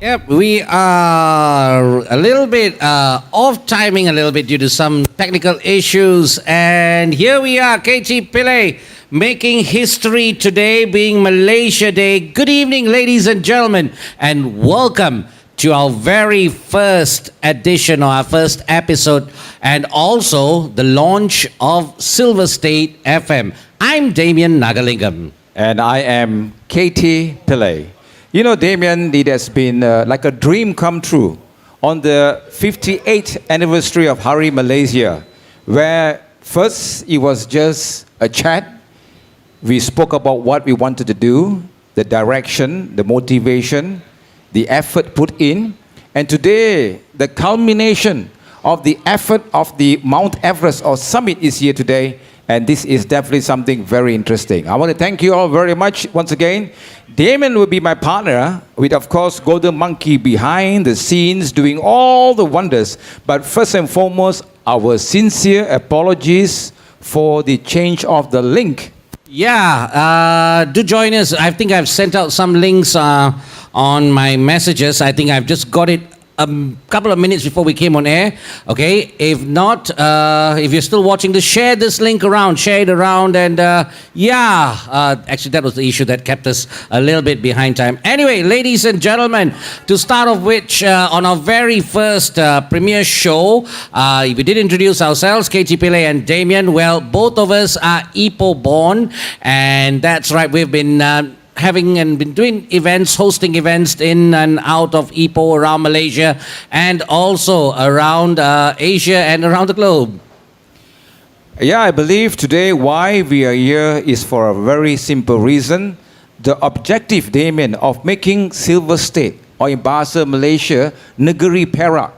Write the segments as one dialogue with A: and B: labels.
A: Yep, we are a little bit off timing a little bit due to some technical issues. And here we are, KT Pillai, making history today, being Malaysia Day. Good evening, ladies and gentlemen, and welcome to our very first edition or our first episode, and also the launch of Silver State FM. I'm Damian Nagalingam.
B: And I am KT Pillai. You know, Damian, it has been like a dream come true on the 58th anniversary of Hari Malaysia, where first it was just a chat. We spoke about what we wanted to do, the direction, the motivation, the effort put in. And today, the culmination of the effort of the Mount Everest or summit is here today. And this is definitely something very interesting. I want to thank you all very much once again. Damian will be my partner with, of course, Golden Monkey behind the scenes doing all the wonders. But first and foremost, our sincere apologies for the change of the link.
A: Yeah, do join us. I think I've sent out some links on my messages. I think I've just got it a couple of minutes before we came on air. Okay, if not, if you're still watching this, share this link around, share it around, and actually that was the issue that kept us a little bit behind time. Anyway, ladies and gentlemen, to start off which on our very first premiere show, we did introduce ourselves, KT Pillai and Damian. Well, both of us are Ipoh born, and that's right, we've been having and been doing events, hosting events in and out of Ipoh, around Malaysia, and also around Asia and around the globe.
B: Yeah, I believe today why we are here is for a very simple reason. The objective, Damian, of making Silver State, or in Bahasa Malaysia, Negeri Perak,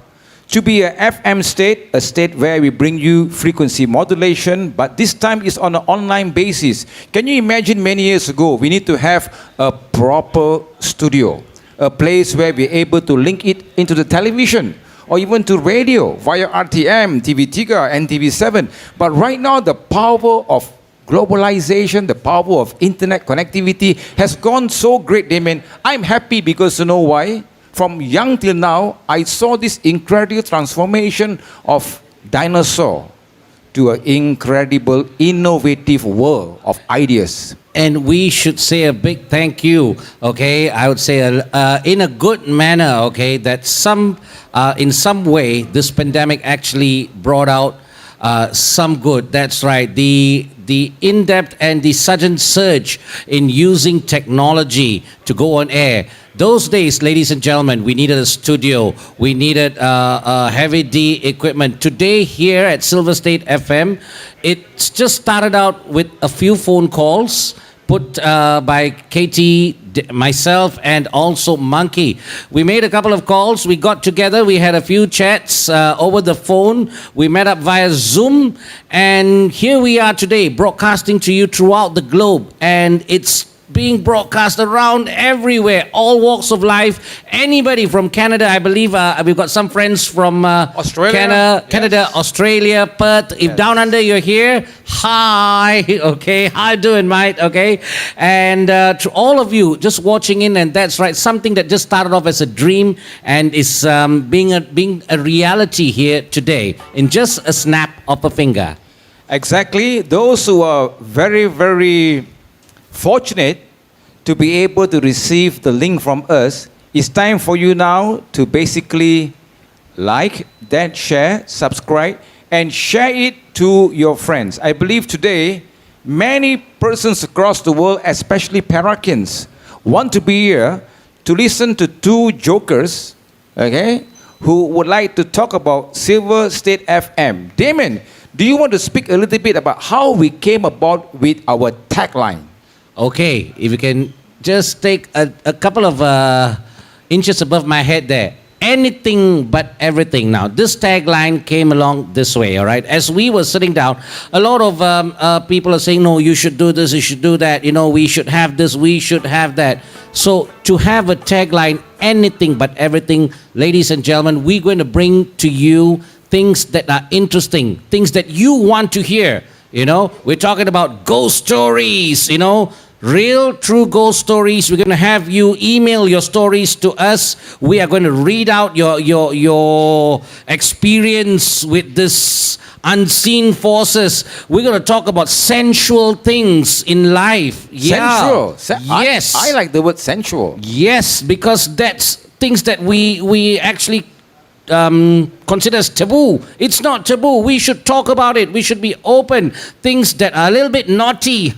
B: to be a FM state, a state where we bring you frequency modulation, but this time is on an online basis. Can you imagine many years ago, we need to have a proper studio, a place where we're able to link it into the television or even to radio via RTM, TV3 and TV7. But right now, the power of globalization, the power of internet connectivity has gone so great, Damian. I'm happy because you know why? From young till now, I saw this incredible transformation of dinosaur to an incredible, innovative world of ideas.
A: And we should say a big thank you, okay? I would say in a good manner, okay, that in some way, this pandemic actually brought out some good. That's right. The in-depth and the sudden surge in using technology to go on air. Those days, ladies and gentlemen, we needed a studio. We needed heavy D equipment. Today here at Silver State FM, it's just started out with a few phone calls put by KT, myself, and also Monkey. We made a couple of calls. We got together. We had a few chats over the phone. We met up via Zoom. And here we are today, broadcasting to you throughout the globe. And it's being broadcast around everywhere, all walks of life. Anybody from Canada, I believe we've got some friends from
B: Australia,
A: Canada, Australia, Perth. If down under you're here, hi, okay, how you doing, mate? Okay, and to all of you just watching in, and that's right, something that just started off as a dream and is being a reality here today in just a snap of a finger.
B: Exactly. Those who are very, very fortunate to be able to receive the link from us, it's time for you now to basically like, then share, subscribe, and share it to your friends. I believe today, many persons across the world, especially Perakins, want to be here to listen to two jokers, okay, who would like to talk about Silver State FM. Damian, do you want to speak a little bit about how we came about with our tagline?
A: Okay, if you can just take a couple of inches above my head there. Anything but everything. Now, this tagline came along this way, all right? As we were sitting down, a lot of people are saying, no, you should do this, you should do that, you know, we should have this, we should have that. So, to have a tagline, anything but everything, ladies and gentlemen, we're going to bring to you things that are interesting, things that you want to hear. You know, we're talking about ghost stories, you know, Real, true ghost stories. We're going to have you email your stories to us. We are going to read out your experience with this unseen forces. We're going to talk about sensual things in life.
B: Sensual.
A: Yes.
B: I like the word sensual.
A: Yes, because that's things that we actually consider as taboo. It's not taboo. We should talk about it. We should be open. Things that are a little bit naughty,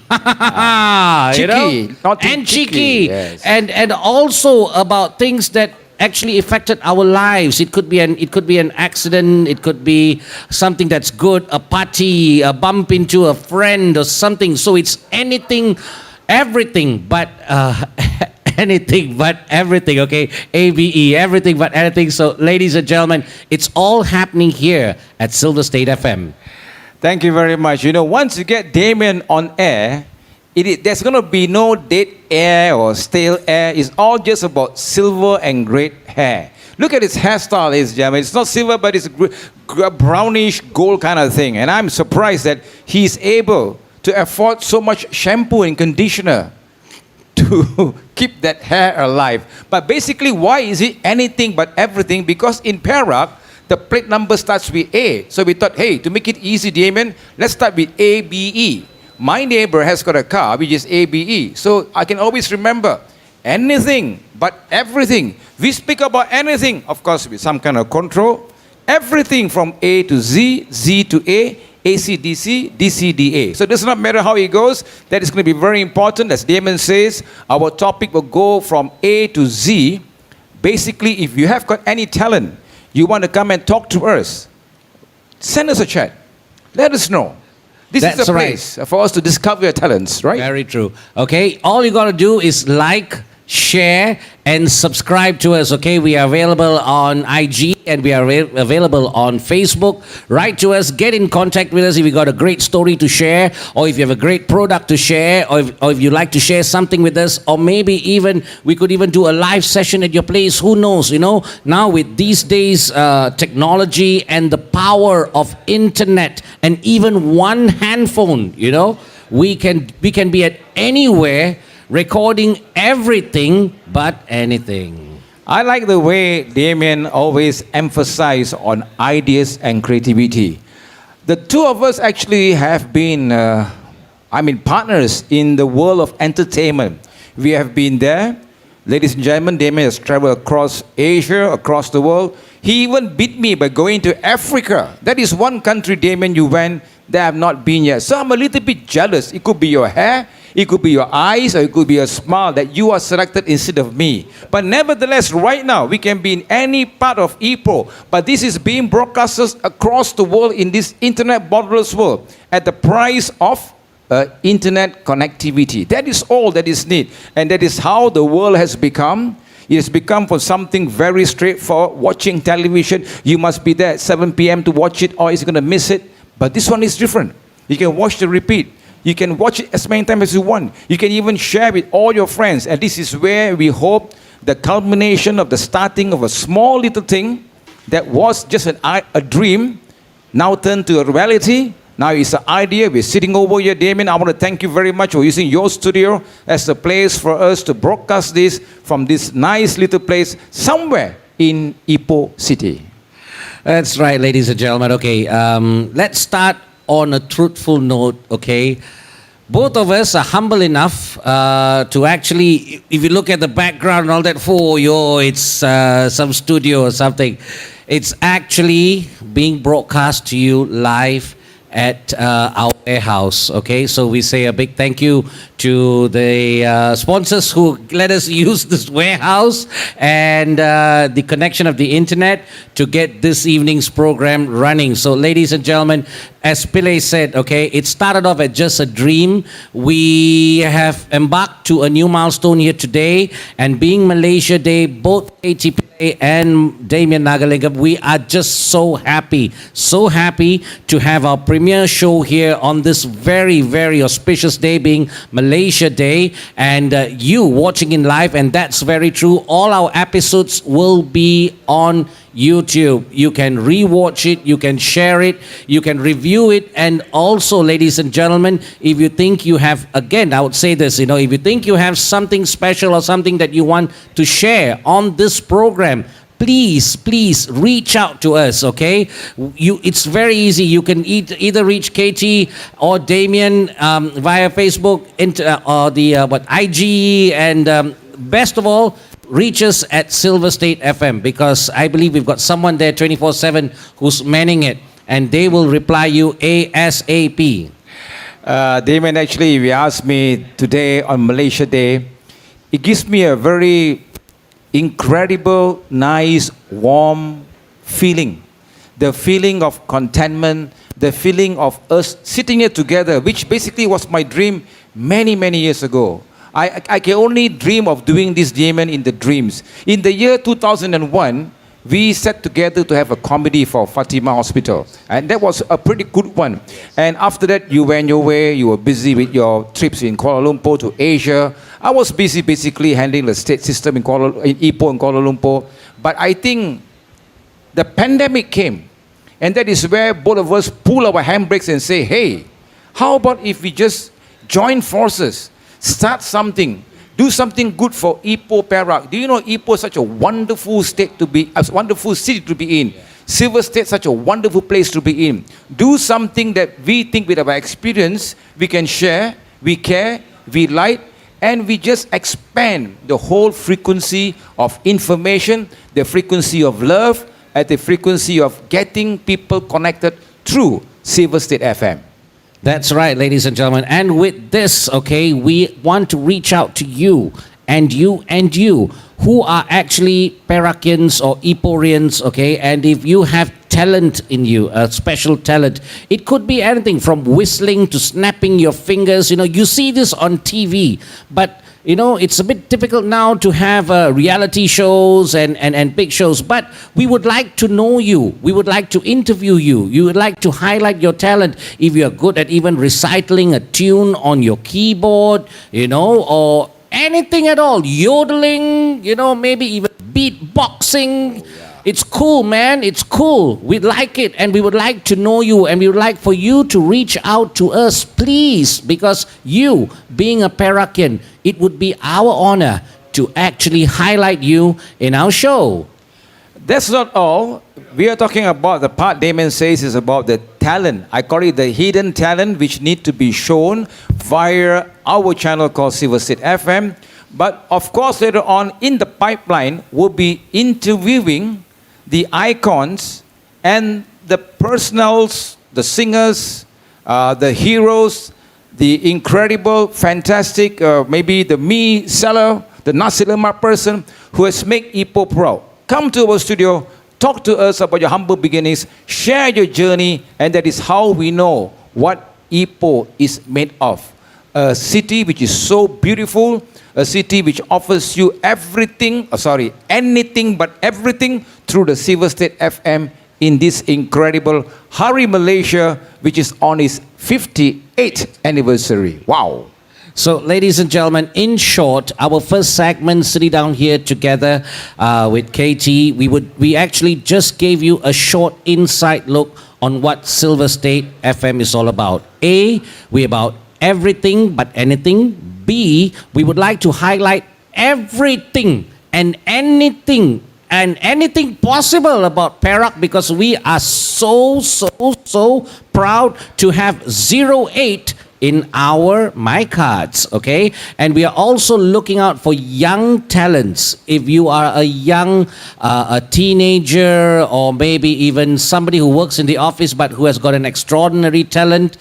B: Cheeky. Naughty,
A: and cheeky,
B: yes.
A: and also about things that actually affected our lives. It could be an accident. It could be something that's good, a party, a bump into a friend or something. So it's anything, everything, but. Anything but everything, okay? ABE, everything but anything. So, ladies and gentlemen, it's all happening here at Silver State FM.
B: Thank you very much. You know, once you get Damian on air, there's going to be no dead air or stale air. It's all just about silver and great hair. Look at his hairstyle, ladies and gentlemen. It's not silver, but it's a brownish gold kind of thing. And I'm surprised that he's able to afford so much shampoo and conditioner to keep that hair alive. But basically, why is it anything but everything? Because in Perak, the plate number starts with A. So we thought, hey, to make it easy, Damian, let's start with ABE. My neighbor has got a car which is ABE. So I can always remember anything but everything. We speak about anything, of course, with some kind of control. Everything from A to Z, Z to A, AC/DC, DC/DA. So it does not matter how it goes. That is going to be very important. As Damian says, our topic will go from A to Z. Basically, if you have got any talent, you want to come and talk to us, send us a chat. Let us know. This is the place for us to discover your talents, right?
A: Very true. Okay, all you got to do is like, share, and subscribe to us. Okay, we are available on IG and we are available on Facebook. Write to us, get in contact with us if you got a great story to share, or if you have a great product to share, or if you like to share something with us, or maybe even we could even do a live session at your place. Who knows? You know, now with these days technology and the power of internet and even one handphone, you know, we can be at anywhere, recording everything but anything.
B: I like the way Damian always emphasizes on ideas and creativity. The two of us actually have been, partners in the world of entertainment. We have been there. Ladies and gentlemen, Damian has traveled across Asia, across the world. He even beat me by going to Africa. That is one country, Damian, you went that I have not been yet. So I'm a little bit jealous. It could be your hair, it could be your eyes, or it could be your smile that you are selected instead of me. But nevertheless, right now, we can be in any part of Ipoh. But this is being broadcasted across the world in this internet borderless world at the price of internet connectivity. That is all that is needed. And that is how the world has become. It has become for something very straightforward. Watching television, you must be there at 7 p.m. to watch it, or is going to miss it. But this one is different. You can watch the repeat. You can watch it as many times as you want. You can even share with all your friends. And this is where we hope the culmination of the starting of a small little thing that was just a dream now turned to a reality. Now it's an idea. We're sitting over here, Damian. I want to thank you very much for using your studio as a place for us to broadcast this from this nice little place somewhere in Ipoh City.
A: That's right, ladies and gentlemen. Okay, let's start on a truthful note, okay? Both of us are humble enough to actually, if you look at the background and all that, it's some studio or something. It's actually being broadcast to you live at our warehouse, okay? So we say a big thank you to the sponsors who let us use this warehouse and the connection of the internet to get this evening's program running. So ladies and gentlemen, as Pillai said, okay, it started off as just a dream. We have embarked to a new milestone here today, and being Malaysia Day, both KT Pillai and Damian Nagalingam, we are just so happy to have our premiere show here on this very, very auspicious day, being Malaysia Day, and you watching in live, and that's very true. All our episodes will be on YouTube. You can rewatch it, you can share it, you can review it, and also, ladies and gentlemen, if you think you have, again, I would say this, if you think you have something special or something that you want to share on this program, please reach out to us, okay? It's very easy. You can either reach KT or Damian via Facebook, or the IG, and best of all, reach us at Silver State FM, because I believe we've got someone there 24/7 who's manning it, and they will reply you ASAP.
B: Damien, actually, if you asked me today on Malaysia Day, it gives me a very incredible, nice, warm feeling. The feeling of contentment, the feeling of us sitting here together, which basically was my dream many years ago. I can only dream of doing this, Damien, in the dreams. In the year 2001, we sat together to have a comedy for Fatima Hospital. And that was a pretty good one. And after that, you went your way. You were busy with your trips in Kuala Lumpur to Asia. I was busy basically handling the state system in Ipoh and Kuala Lumpur. But I think the pandemic came. And that is where both of us pull our handbrakes and say, hey, how about if we just join forces, start something, do something good for Ipoh, Perak. Do you know Ipoh is such a wonderful state to be, a wonderful city to be in. Silver State, such a wonderful place to be in. Do something that we think with our experience, we can share, we care, we like, and we just expand the whole frequency of information, the frequency of love, and the frequency of getting people connected through Silver State FM.
A: That's right, ladies and gentlemen. And with this, okay, we want to reach out to you and you who are actually Perakians or Ipohrians, okay? And if you have talent in you, a special talent, it could be anything from whistling to snapping your fingers. You see this on TV, but it's a bit difficult now to have reality shows and big shows, but we would like to know you. We would like to interview you. You would like to highlight your talent. If you're good at even reciting a tune on your keyboard, or anything at all, yodeling, maybe even beatboxing. It's cool, man. It's cool. We like it, and we would like to know you, and we would like for you to reach out to us, please, because you, being a Perakian, it would be our honor to actually highlight you in our show.
B: That's not all. We are talking about the part Damian says is about the talent. I call it the hidden talent, which need to be shown via our channel called Silver State FM. But of course, later on in the pipeline, we'll be interviewing the icons and the personals, the singers, the heroes, the incredible, fantastic, maybe the me seller, the nasi lemak person who has made Ipoh proud. Come to our studio, talk to us about your humble beginnings, share your journey, and that is how we know what Ipoh is made of. A city which is so beautiful, a city which offers you anything but everything through the Silver State FM in this incredible Hari Malaysia, which is on its 58th anniversary. Wow.
A: So, ladies and gentlemen, in short, our first segment, sitting down here together with KT, we actually just gave you a short inside look on what Silver State FM is all about. A, we're about everything but anything. B, we would like to highlight everything and anything possible about Perak, because we are so proud to have 08 in our My Cards, okay? And we are also looking out for young talents. If you are a young a teenager, or maybe even somebody who works in the office but who has got an extraordinary talent,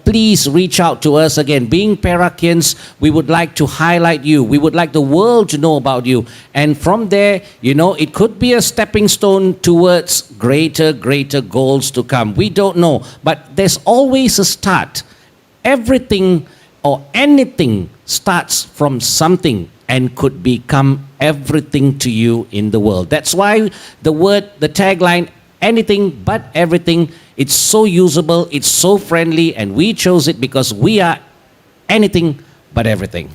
A: please reach out to us. Again, being Perakians, we would like to highlight you. We would like the world to know about you. And from there, it could be a stepping stone towards greater goals to come. We don't know, but there's always a start. Everything or anything starts from something and could become everything to you in the world. That's why the tagline, anything but everything, it's so usable, it's so friendly, and we chose it because we are anything but everything.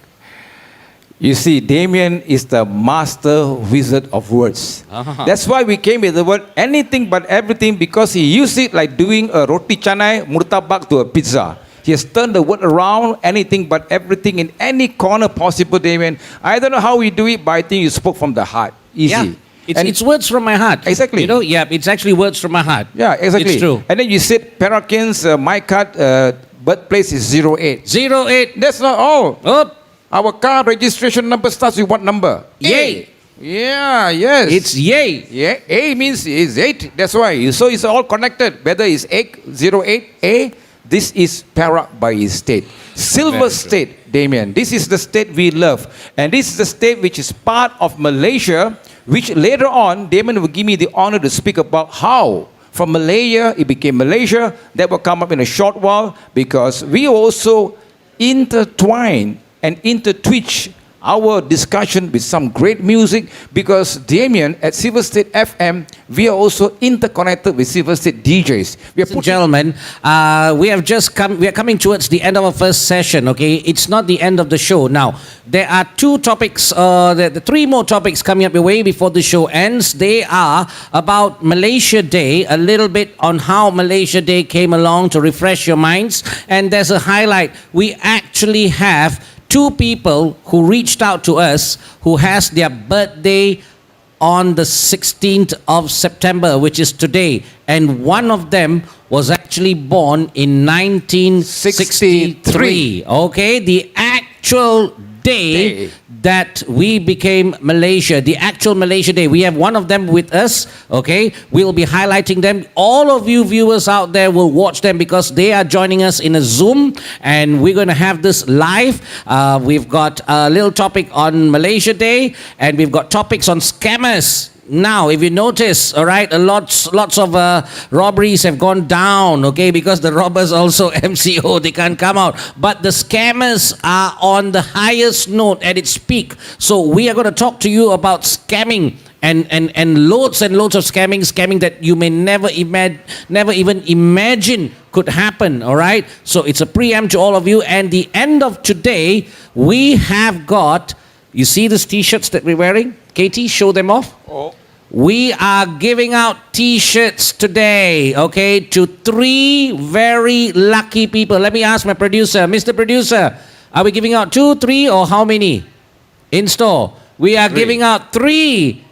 B: You see, Damian is the master wizard of words. That's why we came with the word anything but everything, because he used it like doing a roti canai murtabak to a pizza. He has turned the word around, anything but everything in any corner possible, Damian. I don't know how we do it, but I think you spoke from the heart. Easy.
A: Yeah. It's words from my heart.
B: Exactly.
A: You know, yeah, it's actually words from my heart.
B: Yeah, exactly.
A: It's true.
B: And then you said Perakins, my card, birthplace is 08.
A: 08.
B: That's not all.
A: Oh,
B: Our car registration number starts with what number?
A: yay.
B: Yeah, yes.
A: It's yay.
B: Yeah, A means is 8. That's why. So it's all connected. Whether it's 08A, this is Perak by his state. Silver state, Damian. This is the state we love. And this is the state which is part of Malaysia, which later on, Damian will give me the honor to speak about how from Malaya, it became Malaysia. That will come up in a short while, because we also intertwine and intertwitch our discussion with some great music, because Damian at Silver State FM, we are also interconnected with Silver State DJs.
A: Ladies and gentlemen, we are coming towards the end of our first session, okay? It's not the end of the show. Now, there are two topics, the three more topics coming up way before the show ends. They are about Malaysia Day, a little bit on how Malaysia Day came along to refresh your minds. And there's a highlight. We actually have two people who reached out to us who has their birthday on the 16th of September, which is today. And one of them was actually born in 1963. Okay, the actual day that we became Malaysia, the actual Malaysia Day. We have one of them with us, okay? We'll be highlighting them. All of you viewers out there will watch them, because they are joining us in a Zoom, and we're going to have this live. We've got a little topic on Malaysia Day, and we've got topics on scammers. Now, if you notice, all right, lots of robberies have gone down, okay, because the robbers also MCO, they can't come out. But the scammers are on the highest note at its peak. So we are going to talk to you about scamming and loads of scamming that you may never even imagine could happen, all right? So it's a preamp to all of you. And the end of today, we have got, you see these t-shirts that we're wearing? KT, show them off.
B: Oh.
A: We are giving out t-shirts today, okay, to 3 very lucky people. Let me ask my producer. Mr. Producer, are we giving out 2, 3, or how many in store? We are
B: 3.
A: giving out 3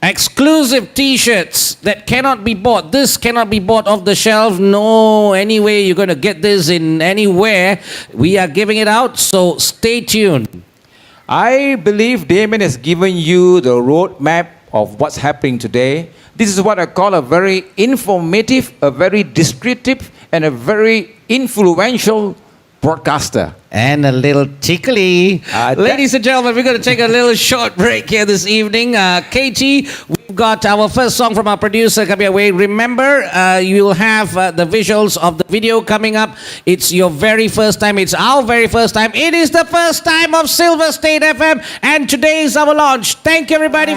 A: exclusive t-shirts that cannot be bought. This cannot be bought off the shelf. No, anyway, you're going to get this in anywhere. We are giving it out, so stay tuned.
B: I believe Damian has given you the roadmap of what's happening today. This is what I call a very informative, a very descriptive, and a very influential broadcaster.
A: And a little tickly. Ladies and gentlemen, we're going to take a little short break here this evening. KT, we've got our first song from our producer coming away. Remember, you'll have the visuals of the video coming up. It's your very first time. It's our very first time. It is the first time of Silver State FM. And today is our launch. Thank you, everybody.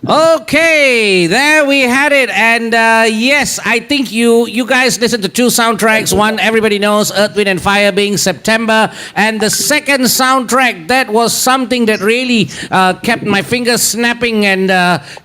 A: Okay, there we had it. And yes, I think you guys listened to 2 soundtracks. One, everybody knows, Earth, Wind and Fire being September. And the second soundtrack, that was something that really kept my fingers snapping. And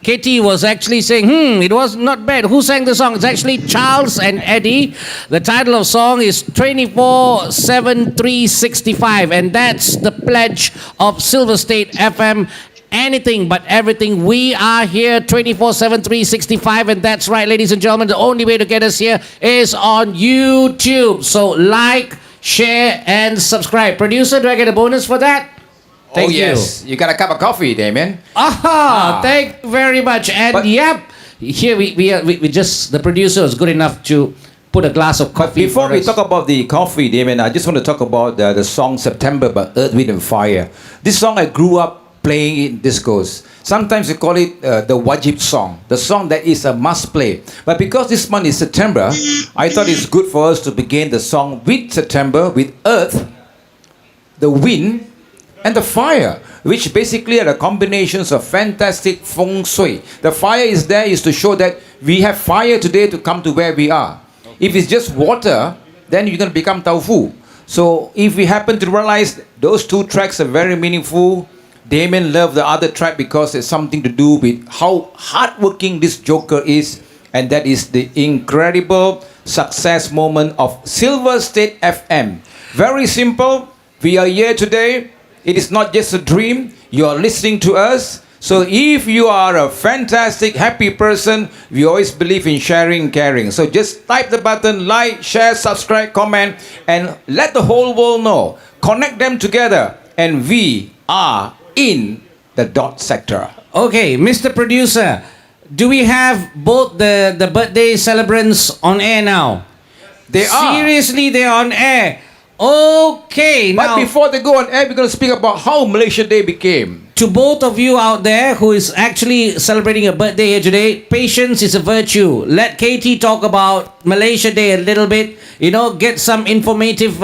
A: KT was actually saying, it was not bad. Who sang the song? It's actually Charles and Eddie. The title of song is 24/7/365. And that's the pledge of Silver State FM. Anything but everything. We are here 24/7/365, and that's right, ladies and gentlemen. The only way to get us here is on YouTube. So like, share, and subscribe. Producer, do I get a bonus for that? Thank you.
B: Yes. You got a cup of coffee, Damian.
A: Thank you very much. And here we just, the producer was good enough to put a glass of coffee.
B: Before we talk about the coffee, Damian, I just want to talk about the song September by Earth, Wind and Fire. This song I grew up playing in discos. Sometimes we call it the wajib song, the song that is a must play. But because this month is September, I thought it's good for us to begin the song with September, with Earth, the wind, and the fire, which basically are the combinations of fantastic feng shui. The fire is there is to show that we have fire today to come to where we are. If it's just water, then you're going to become tofu. So if we happen to realize those two tracks are very meaningful, Damian loved the other track because it's something to do with how hardworking this joker is, and that is the incredible success moment of Silver State FM. Very simple. We are here today. It is not just a dream. You are listening to us. So if you are a fantastic, happy person, we always believe in sharing and caring. So just type the button, like, share, subscribe, comment, and let the whole world know. Connect them together, and we are in the dot sector.
A: Okay, Mr. Producer, do we have both the birthday celebrants on air now?
B: They are.
A: Seriously, they're on air. Okay,
B: But
A: now
B: before they go on air, we're going to speak about how Malaysia Day became.
A: to both of you out there who is actually celebrating a birthday here today, patience is a virtue. Let KT talk about Malaysia Day a little bit. You know, get some informative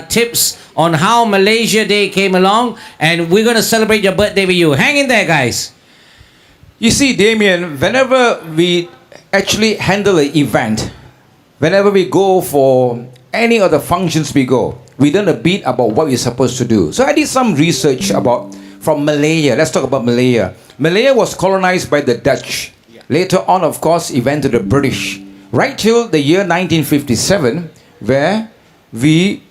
A: tips on how Malaysia Day came along, and we're going to celebrate your birthday with you. Hang in there, guys.
B: You see, Damian, whenever we actually handle an event, whenever we go for any of the functions we go, we learn a bit about what we're supposed to do. So I did some research about from Malaya. Let's talk about Malaya. Malaya was colonized by the Dutch. Later on, of course, it went to the British. Right till the year 1957, where we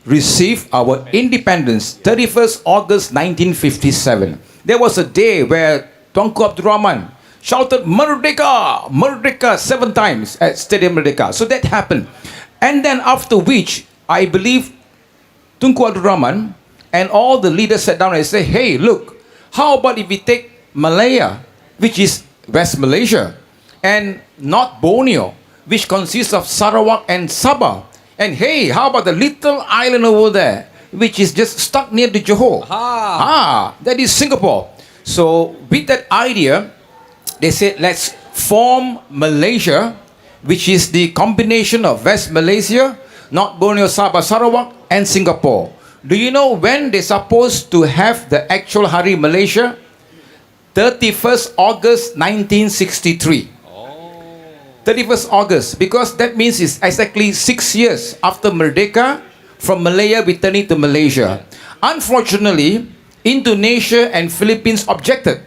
B: received our independence, 31st August 1957. There was a day where Tunku Abdul Rahman shouted Merdeka, Merdeka 7 times at Stadium Merdeka. So that happened. And then after which, I believe Tunku Abdul Rahman and all the leaders sat down and said, hey, look, how about if we take Malaya, which is West Malaysia, and North Borneo, which consists of Sarawak and Sabah. And hey, how about the little island over there, which is just stuck near to Johor? That is Singapore. So with that idea, they said, let's form Malaysia, which is the combination of West Malaysia, North Borneo, Sabah, Sarawak, and Singapore. Do you know when they're supposed to have the actual Hari Malaysia? 31st August 1963. 31st August, because that means it's exactly 6 years after Merdeka, from Malaya returning to Malaysia. Unfortunately, Indonesia and Philippines objected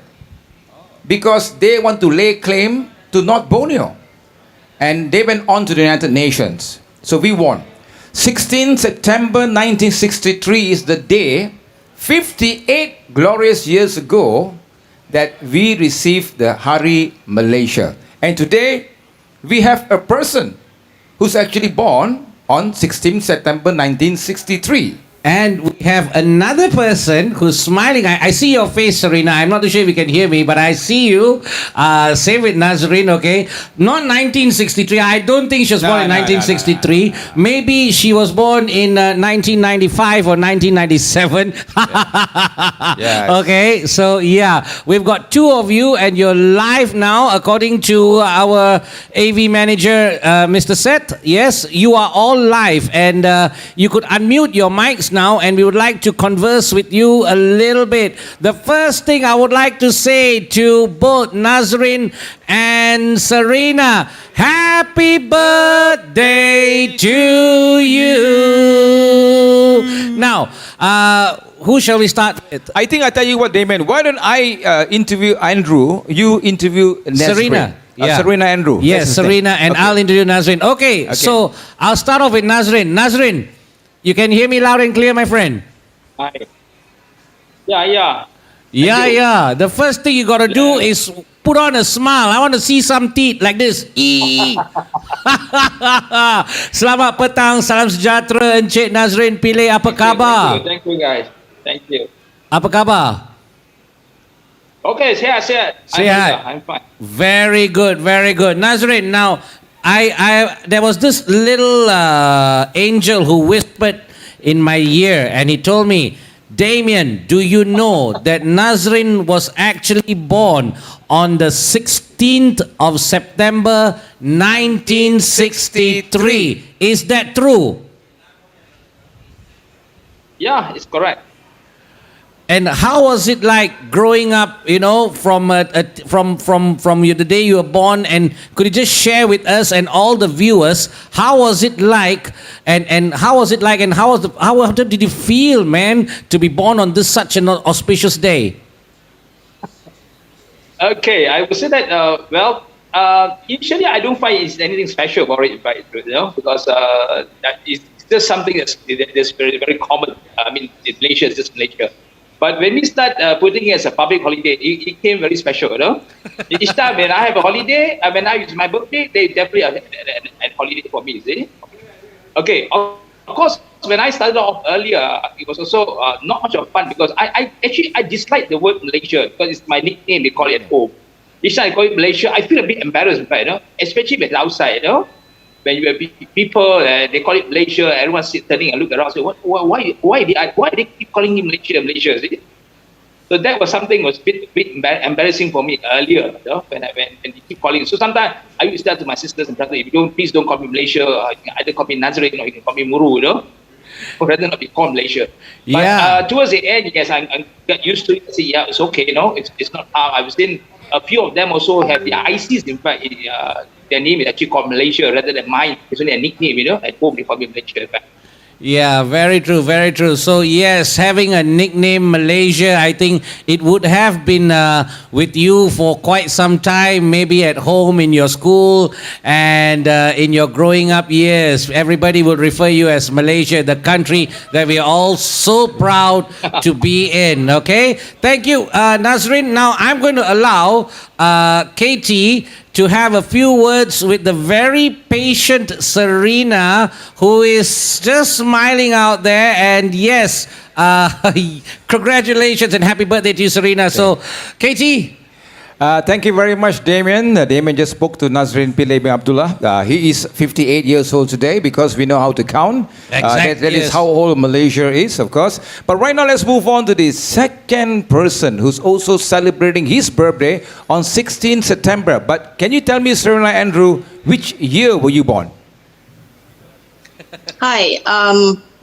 B: because they want to lay claim to North Borneo, and they went on to the United Nations. So we won. 16 September 1963 is the day, 58 glorious years ago, that we received the Hari Malaysia. And today, we have a person who's actually born on 16 September 1963.
A: And we have another person who's smiling. I see your face, Serena. I'm not too sure if you can hear me, but I see you. Same with Nazreen, okay? Not 1963. I don't think she was born in 1963. Maybe she was born in 1995 or 1997.
B: Yes.
A: Okay, so yeah, we've got two of you, and you're live now, according to our AV manager, Mr. Seth. Yes, you are all live, and you could unmute your mics now, and we would like to converse with you a little bit. The first thing I would like to say to both Nazreen and Serena, happy birthday to you. Now, who shall we start with?
B: I think I tell you what, Damien. Why don't I interview Andrew? You interview Nazreen.
A: Serena. Yeah.
B: Serena Andrew.
A: Yes, Serena, and
B: okay.
A: I'll introduce Nazreen. Okay, so I'll start off with Nazreen. Nazreen, you can hear me loud and clear, my friend?
C: Hi. Yeah.
A: Yeah. The first thing you got to do is put on a smile. I want to see some teeth like this. Selamat petang, salam sejahtera, Encik Nazreen Pillai. Apa khabar?
C: Thank you guys. Thank you.
A: Apa khabar?
C: Okay, sehat.
A: Sehat.
C: I'm fine.
A: Very good. Nazreen, now, I there was this little angel who whispered in my ear, and he told me, Damian, do you know that Nazreen was actually born on the 16th of September 1963? Is that true?
C: Yeah, it's correct.
A: And how was it like growing up, from the day you were born? And could you just share with us and all the viewers, how was it like, and how was it like, and how did you feel, man, to be born on this such an auspicious day?
C: Okay, I would say that, initially I don't find it's anything special about it, right? Because that is just something that's very, very common. I mean, in Malaysia, it's just Malaysia. But when we start putting it as a public holiday, it came very special, Each time when I have a holiday, when it's my birthday, they definitely have a holiday for me, you see? Okay, of course, when I started off earlier, it was also not much of fun because I dislike the word Malaysia because it's my nickname, they call it at home. Each time I call it Malaysia, I feel a bit embarrassed, especially when it's outside, when you have people, they call it Malaysia, everyone turning and look around, say, why they keep calling him Malaysia, Malaysia, see? So that was something was a bit embarrassing for me earlier, when they keep calling. So sometimes I used to tell to my sisters and brothers, please don't call me Malaysia, you can either call me Nazarene or you can call me Muru, or rather not be called Malaysia. But towards the end, yes, I got used to it. I say, yeah, it's okay, it's not how I was in. A few of them also have their ICs, in fact, their name is actually called Malaysia rather than mine. It's only a nickname, at home they call me Malaysia, in fact.
A: Yeah, very true, very true. So yes, having a nickname Malaysia, I think it would have been with you for quite some time, maybe at home, in your school, and in your growing up years. Everybody would refer you as Malaysia, the country that we are all so proud to be in, okay? Thank you, Nazrin. Now I'm going to allow KT to have a few words with the very patient Serena, who is just smiling out there. And yes, congratulations and happy birthday to you, Serena. So, KT.
B: Thank you very much, Damian. Damian just spoke to Nazrin Pillai bin Abdullah. He is 58 years old today because we know how to count.
A: Exactly.
B: That is how old Malaysia is, of course. But right now, let's move on to the second person who's also celebrating his birthday on 16 September. But can you tell me, Serena Andrew, which year were you born?
D: Hi,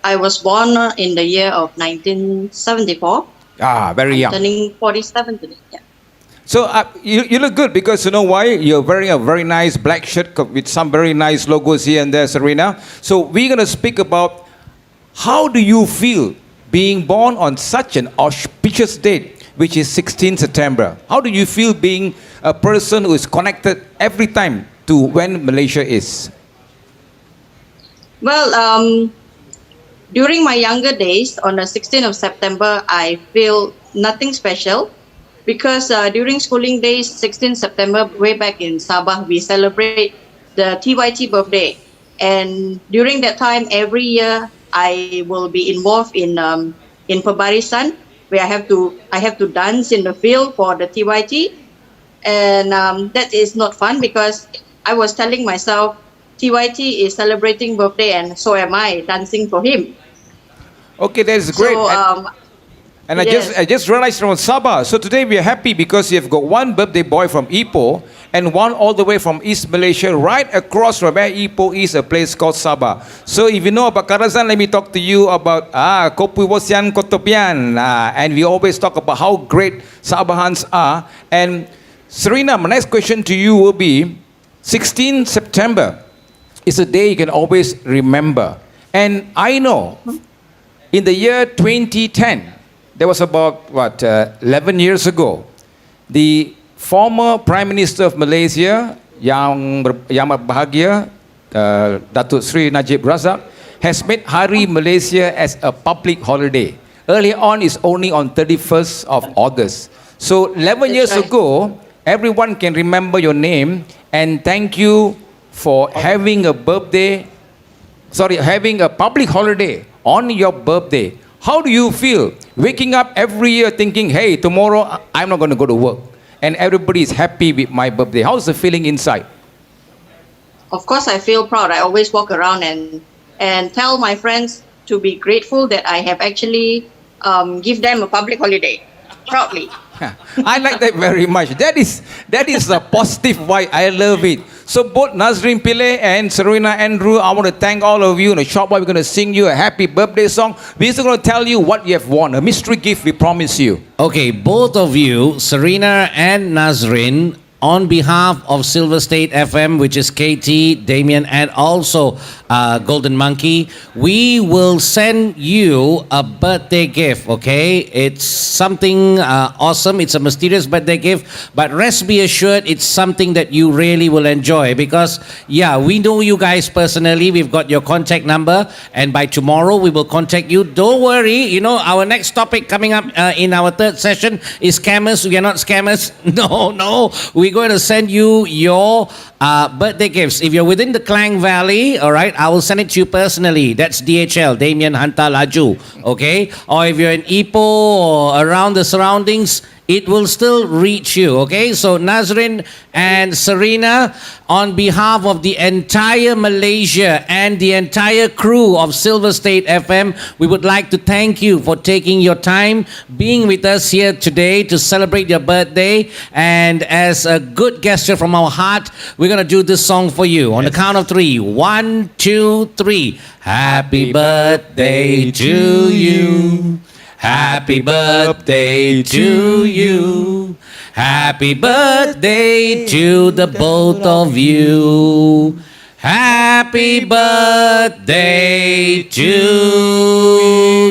D: I was born in the year of 1974.
B: Very young.
D: Turning 47 today. Yeah.
B: So you look good because you know why? You're wearing a very nice black shirt with some very nice logos here and there, Serena. So we're going to speak about how do you feel being born on such an auspicious date, which is 16 September. How do you feel being a person who is connected every time to when Malaysia is?
D: Well, during my younger days, on the 16th of September, I feel nothing special. Because during schooling days, 16 September, way back in Sabah, we celebrate the TYT birthday. And during that time, every year, I will be involved in Pembarisan, where I have to dance in the field for the TYT. And that is not fun because I was telling myself, TYT is celebrating birthday and so am I, dancing for him.
B: Okay, that's great.
D: So,
B: and
D: yes.
B: I just realized from Sabah. So today we are happy because you've got one birthday boy from Ipoh and one all the way from East Malaysia, right across from where Ipoh is, a place called Sabah. So if you know about Karazan, let me talk to you about Kopi Wosian Kotopian. And we always talk about how great Sabahans are. And Serena, my next question to you will be, 16 September is a day you can always remember. And I know in the year 2010, there was about, 11 years ago, the former Prime Minister of Malaysia, yang berbahagia, Datuk Sri Najib Razak, has made Hari Malaysia as a public holiday. Earlier on, it's only on 31st of August. So 11 years ago, everyone can remember your name and thank you for having a public holiday on your birthday. How do you feel waking up every year thinking, hey, tomorrow I'm not going to go to work and everybody is happy with my birthday? How's the feeling inside?
D: Of course, I feel proud. I always walk around and tell my friends to be grateful that I have actually give them a public holiday, proudly.
B: I like that very much. That is a positive vibe. I love it. So both Nazrin Pillai and Serena Andrew, I want to thank all of you. In a short while, we're going to sing you a happy birthday song. We're also going to tell you what you have won, a mystery gift we promise you.
A: Okay, both of you, Serena and Nazrin, on behalf of Silver State FM, which is KT, Damian, and also Golden Monkey, we will send you a birthday gift, okay? It's something awesome. It's a mysterious birthday gift, but rest be assured, it's something that you really will enjoy because, yeah, we know you guys personally. We've got your contact number, and by tomorrow, we will contact you. Don't worry, you know, our next topic coming up in our third session is scammers. We are not scammers. No. We're going to send you your birthday gifts. If you're within the Klang Valley, all right, I will send it to you personally. That's DHL, Damian Hantar Laju, okay? Or if you're in Ipoh or around the surroundings, it will still reach you, okay? So Nazrin and Serena, on behalf of the entire Malaysia and the entire crew of Silver State FM, we would like to thank you for taking your time, being with us here today to celebrate your birthday. And as a good gesture from our heart, we're going to do this song for you. On the count of 3. 1, 2, 3. Happy birthday to you. Happy birthday to you. Happy birthday to the both of you. Happy birthday to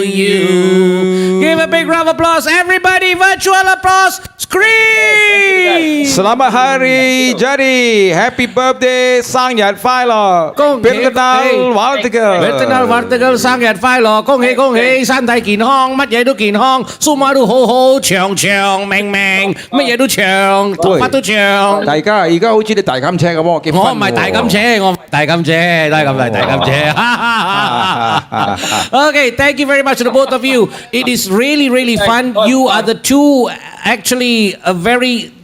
A: you. Give a big round of applause. Everybody, virtual applause. Scream!
B: Selamat Hari Jadi. Happy birthday, Sang Nhật Phai Lò. Biết cái nào வாழ்த்துக்கள்.
A: Virtual 生日快樂，恭喜恭喜，身體健康，乜嘢都健康，數碼都好好，長長命命，乜嘢都長，頭髮都長。
B: 大家而家好似啲大監車咁喎，結婚喎。
A: 我唔係大金車，我唔係大金車，都係咁嚟大金車。Okay, thank you very much to the both of you. It is really, really fun. You are the two, actually,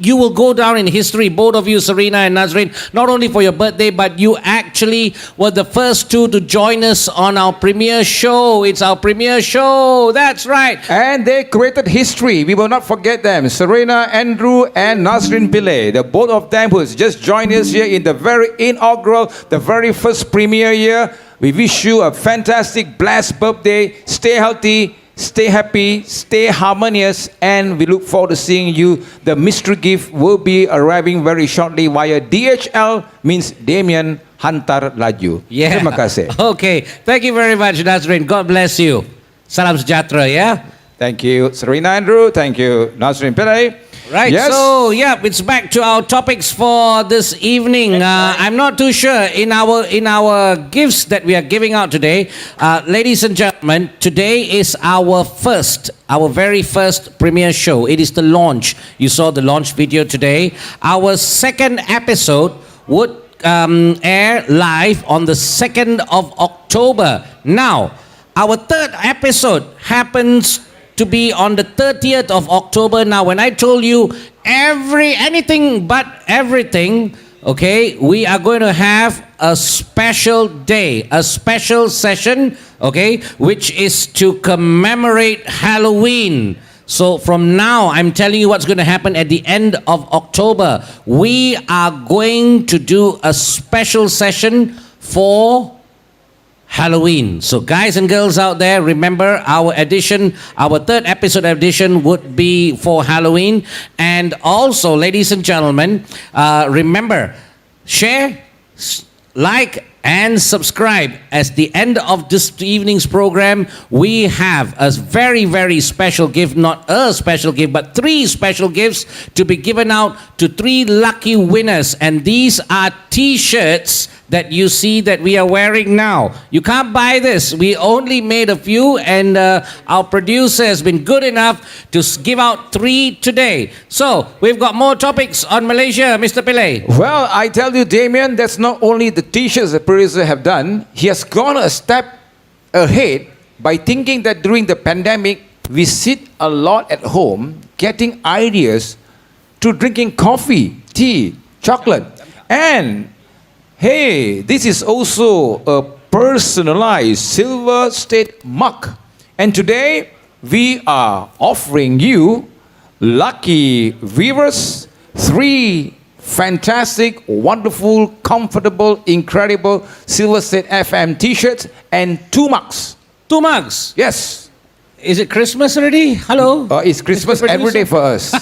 A: you will go down in history, both of you, Serena and Nazrin, not only for your birthday, but you actually were the first two to join us on our premiere show. It's our premiere show. That's right.
B: And they created history. We will not forget them. Serena Andrew and Nazrin Pillai, the both of them who has just joined us here in the very inaugural, the very first premiere year. We wish you a fantastic, blessed birthday. Stay healthy, stay happy, stay harmonious, and we look forward to seeing you. The mystery gift will be arriving very shortly via DHL, means Damian Hantar Laju.
A: Yeah.
B: Terima kasih.
A: Okay. Thank you very much, Nazrin. God bless you. Salam sejahtera, yeah?
B: Thank you, Serena Andrew. Thank you, Nazrin Pillai.
A: Right,
B: Yes.
A: so yeah, it's back to our topics for this evening. I'm not too sure in our gifts that we are giving out today, ladies and gentlemen. Today is our very first premiere show. It is the launch. You saw the launch video today. Our second episode would air live on the 2nd of October. Now, our third episode happens to be on the 30th of October. Now, when I told you anything but everything, okay, we are going to have a special day, a special session, okay, which is to commemorate Halloween. So from now, I'm telling you what's going to happen at the end of October. We are going to do a special session for Halloween. So guys and girls out there, remember our third episode edition would be for Halloween. And also, ladies and gentlemen, remember, share, like, and subscribe. At the end of this evening's program, we have a very, very special gift, not a special gift, but 3 special gifts to be given out to 3 lucky winners. And these are t-shirts that you see that we are wearing now. You can't buy this. We only made a few, and our producer has been good enough to give out 3 today. So we've got more topics on Malaysia, Mr. Pillai.
B: Well, I tell you, Damian, that's not only the t-shirts the producer have done. He has gone a step ahead by thinking that during the pandemic, we sit a lot at home getting ideas to drinking coffee, tea, chocolate. And hey, this is also a personalized Silver State mug. And today, we are offering you lucky viewers 3 fantastic, wonderful, comfortable, incredible Silver State FM t-shirts and 2 mugs.
A: 2 mugs.
B: Yes.
A: Is it Christmas already? Hello?
B: It's Christmas
A: Mr.
B: every day for us.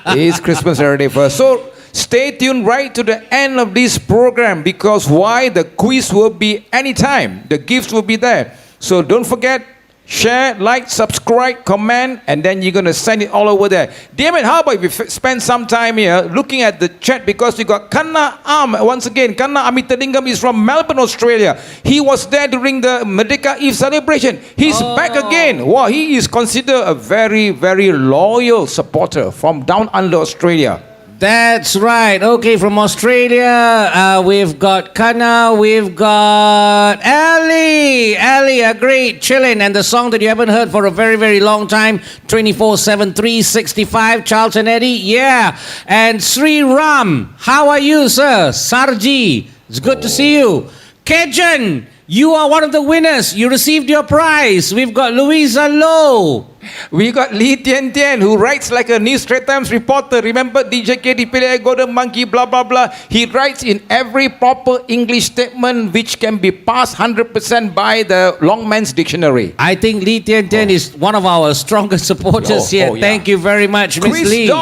B: It's Christmas every day for us. So stay tuned right to the end of this program, because why? The quiz will be anytime. The gifts will be there. So don't forget, share, like, subscribe, comment, and then you're going to send it all over there. Damian, how about if we spend some time here looking at the chat, because we got Kanna once again. Kanna Amitalingam is from Melbourne, Australia. He was there during the Merdeka Eve celebration. He's back again. Wow, he is considered a very, very loyal supporter from down under Australia.
A: That's right. Okay, from Australia, we've got Kana, we've got Ali. Ali, a great chillin', and the song that you haven't heard for a very, very long time, 24/7, 365, Charles and Eddie, yeah. And Sri Ram, how are you, sir? Sarji, it's good to see you. Kejan, you are one of the winners. You received your prize. We've got Louisa Low.
B: We got Lee Tian Tian, who writes like a News Straits Times reporter. Remember DJ KT Pillai, Golden Monkey, blah, blah, blah. He writes in every proper English statement which can be passed 100% by the Longman's Dictionary.
A: I think Lee Tian Tian is one of our strongest supporters here.
B: Yeah.
A: Thank you very much, Miss Lee.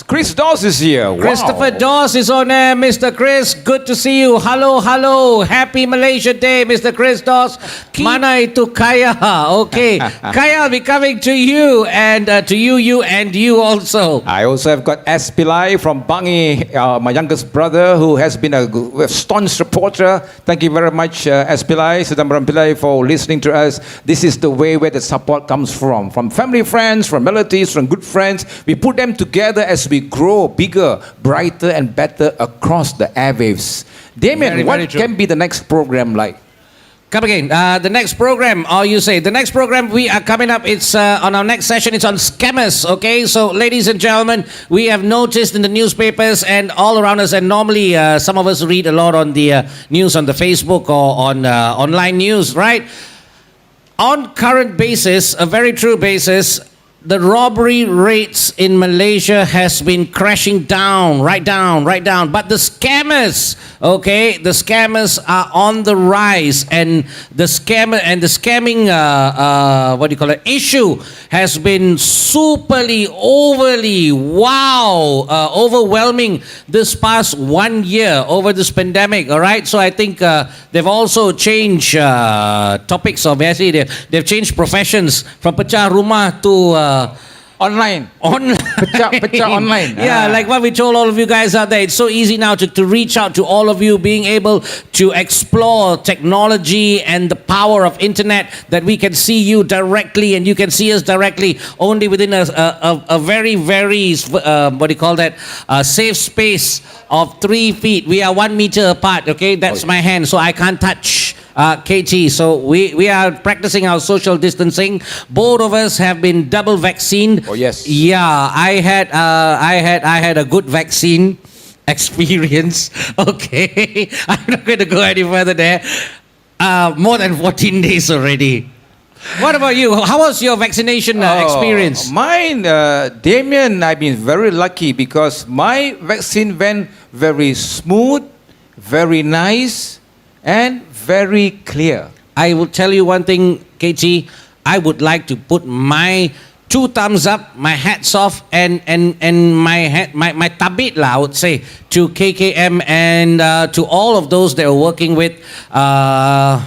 B: Chris Dawes is here.
A: Christopher
B: Wow.
A: Dawes is on air. Mr. Chris, good to see you. Hello, hello. Happy Malaysia Day, Mr. Chris Dawes. Mana itu Kaya? Okay. Kaya will be coming to you, and to you and you also.
B: I also have got S. Pillai from Bangi, my youngest brother, who has been a staunch supporter. Thank you very much, S. Pillai, Sidambaram Pillai, for listening to us. This is the way where the support comes from family, friends, from relatives, from good friends. We put them together as we grow bigger, brighter, and better across the airwaves. Damian,
A: Very,
B: what
A: very true.
B: can be the next program like?
A: Come again. The next program, or you say, the next program we are coming up, it's on our next session, it's on scammers, okay? So, ladies and gentlemen, we have noticed in the newspapers and all around us, and normally some of us read a lot on the news on the Facebook or on online news, right? On current basis, a very true basis, the robbery rates in Malaysia has been crashing down, right down. But the scammers, okay, the scammers are on the rise, and the scamming, issue has been overly, overwhelming this past 1 year over this pandemic. All right, so I think they've also changed topics. Obviously, they've changed professions from pecah rumah to
B: Online. Pecah online.
A: Yeah, like what we told all of you guys out there, it's so easy now to reach out to all of you, being able to explore technology and the power of internet, that we can see you directly and you can see us directly only within a very, very, safe space of 3 feet. We are 1 meter apart, okay? That's my hand, so I can't touch KT. So we are practicing our social distancing. Both of us have been double vaccinated.
B: Oh, yes.
A: Yeah, I had a good vaccine experience. Okay, I'm not going to go any further there. More than 14 days already. What about you? How was your vaccination experience?
B: Mine, Damian, I've been very lucky because my vaccine went very smooth, very nice, and very clear.
A: I will tell you one thing, KT. I would like to put my 2 thumbs up, my hats off, and my tabit lah, I would say, to KKM and to all of those that are working with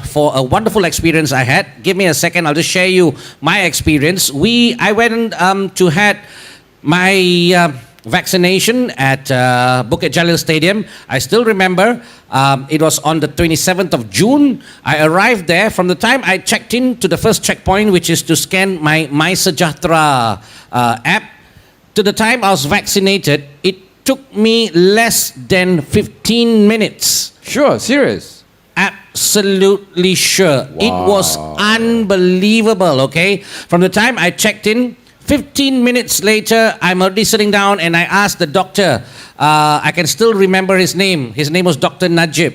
A: for a wonderful experience I had. Give me a second, I'll just share you my experience. I went to had my vaccination at Bukit Jalil Stadium. I still remember it was on the 27th of June. I arrived there. From the time I checked in to the first checkpoint, which is to scan my MySejahtera app, to the time I was vaccinated, it took me less than 15 minutes.
B: Sure, serious.
A: Absolutely sure. It was unbelievable, okay? From the time I checked in, 15 minutes later, I'm already sitting down and I asked the doctor, I can still remember his name. His name was Dr. Najib,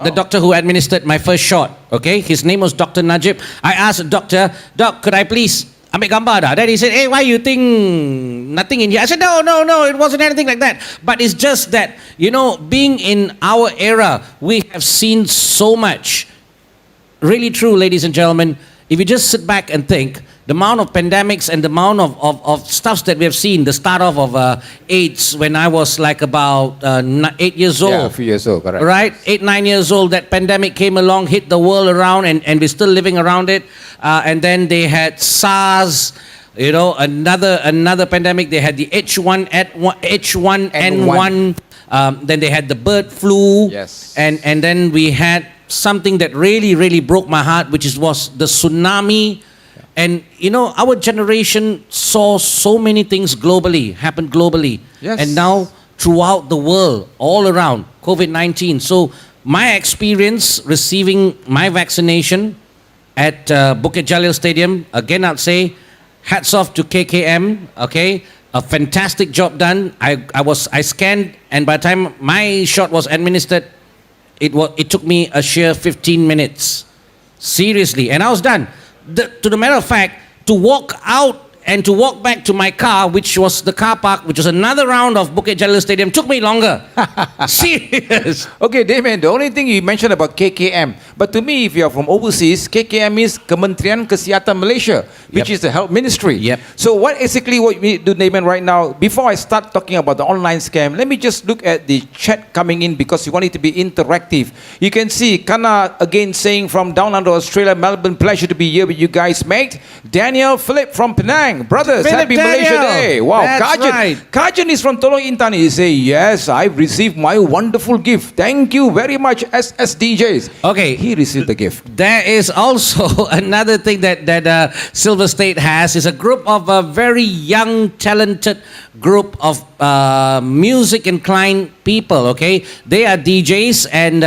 A: the doctor who administered my first shot, okay? His name was Dr. Najib. I asked the doctor, Doc, could I please ambil gambar dah. Then he said, hey, why you think nothing in here? I said, no, it wasn't anything like that. But it's just that, being in our era, we have seen so much. Really true, ladies and gentlemen. If you just sit back and think, the amount of pandemics and the amount of stuffs that we have seen, the start off of AIDS when I was like about 8 years old.
B: Yeah, a few years old, correct.
A: Right? 8, 9 years old, that pandemic came along, hit the world around, and we're still living around it. And then they had SARS, another pandemic. They had the H1N1. Then they had the bird flu.
B: Yes.
A: And then we had something that really, really broke my heart, which was the tsunami. And our generation saw so many things happen globally.
B: Yes.
A: And now throughout the world, all around, COVID-19. So my experience receiving my vaccination at Bukit Jalil Stadium, again I'll say, hats off to KKM, okay? A fantastic job done. I scanned, and by the time my shot was administered, it took me a sheer 15 minutes. Seriously. And I was done. To the matter of fact, to walk out and to walk back to my car, which was the car park, which was another round of Bukit Jalil Stadium, took me longer. Serious.
B: Okay, Damian, the only thing you mentioned about KKM, but to me, if you're from overseas, KKM is Kementerian Kesihatan Malaysia, which is the health ministry.
A: Yep.
B: So what we do, Damian, right now, before I start talking about the online scam, let me just look at the chat coming in because you want it to be interactive. You can see Kana again saying from down under Australia, Melbourne, pleasure to be here with you guys, mate. Daniel Philip from Penang, brothers,
A: Philip
B: happy Malaysia
A: Daniel.
B: Day. Wow,
A: That's
B: Kajan.
A: right.
B: Kajan is from Tolong Intan. He say, yes, I've received my wonderful gift. Thank you very much, SSDJs.
A: Okay.
B: He received the gift.
A: There is also another thing that Silver State has is a group of a very young, talented group of music inclined people. Okay, they are DJs, and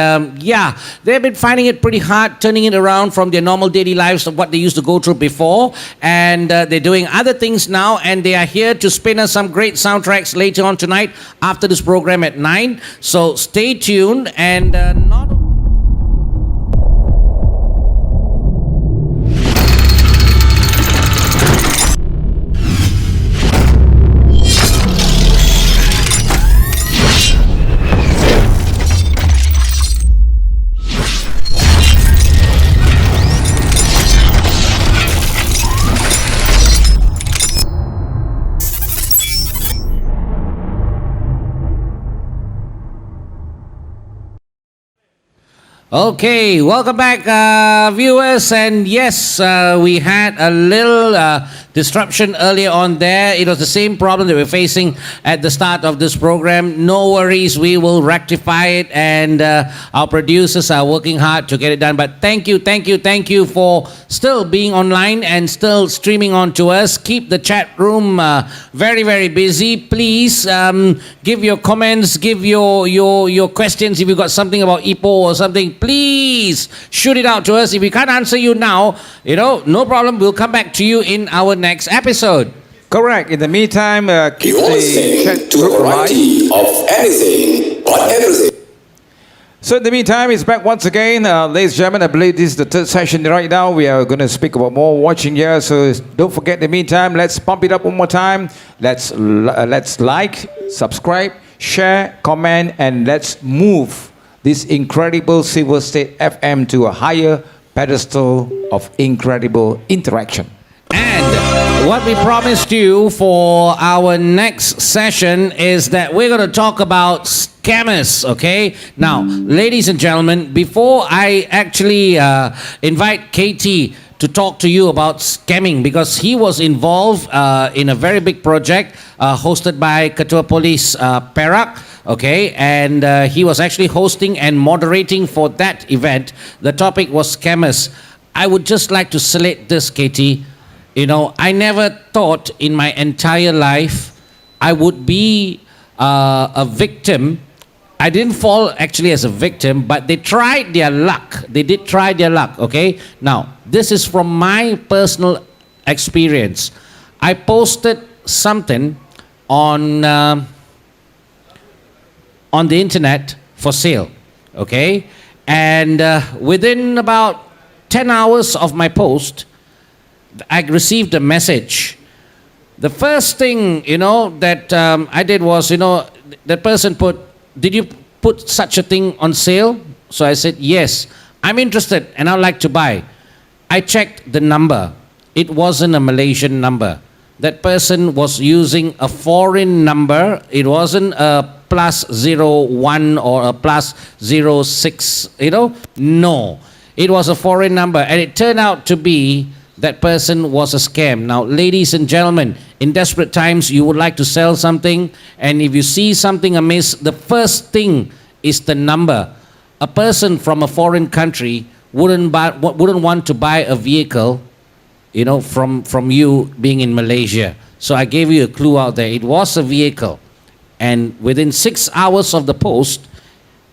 A: they've been finding it pretty hard turning it around from their normal daily lives of what they used to go through before, and they're doing other things now, and they are here to spin us some great soundtracks later on tonight after this program at 9. So stay tuned, and not. Okay, welcome back, viewers. And yes, we had a little disruption earlier on there. It was the same problem that we're facing at the start of this program. No worries, we will rectify it, and our producers are working hard to get it done. But thank you for still being online and still streaming on to us. Keep the chat room very, very busy. Please give your comments, give your questions. If you've got something about Ipoh or something, please shoot it out to us. If we can't answer you now, no problem. We'll come back to you in our next episode.
B: Correct. In the meantime, keep
E: You're
B: the
E: listening
B: chat
E: to a
B: room alive.
E: variety of anything but everything.
B: So in the meantime, it's back once again. Ladies and gentlemen, I believe this is the third session right now. We are going to speak about more watching here. So don't forget, in the meantime, let's pump it up one more time. Let's like, subscribe, share, comment, and let's move this incredible Silver State FM to a higher pedestal of incredible interaction.
A: And what we promised you for our next session is that we're going to talk about scammers, okay? Now, ladies and gentlemen, before I actually invite KT to talk to you about scamming, because he was involved in a very big project hosted by Ketua Polis Perak, okay, and he was actually hosting and moderating for that event. The topic was scammers. I would just like to select this, KT. I never thought in my entire life I would be a victim. I didn't fall actually as a victim, but they tried their luck. They did try their luck, okay? Now, this is from my personal experience. I posted something on the internet for sale, okay? And within about 10 hours of my post, I received a message. The first thing, that I did was, that person put, did you put such a thing on sale? So I said, yes, I'm interested and I'd like to buy. I checked the number. It wasn't a Malaysian number. That person was using a foreign number. It wasn't a +01 or a +06, No. It was a foreign number. And it turned out to be that person was a scam. Now, ladies and gentlemen, in desperate times, you would like to sell something, and if you see something amiss, the first thing is the number. A person from a foreign country wouldn't want to buy a vehicle, from you being in Malaysia. So I gave you a clue out there. It was a vehicle. And within 6 hours of the post,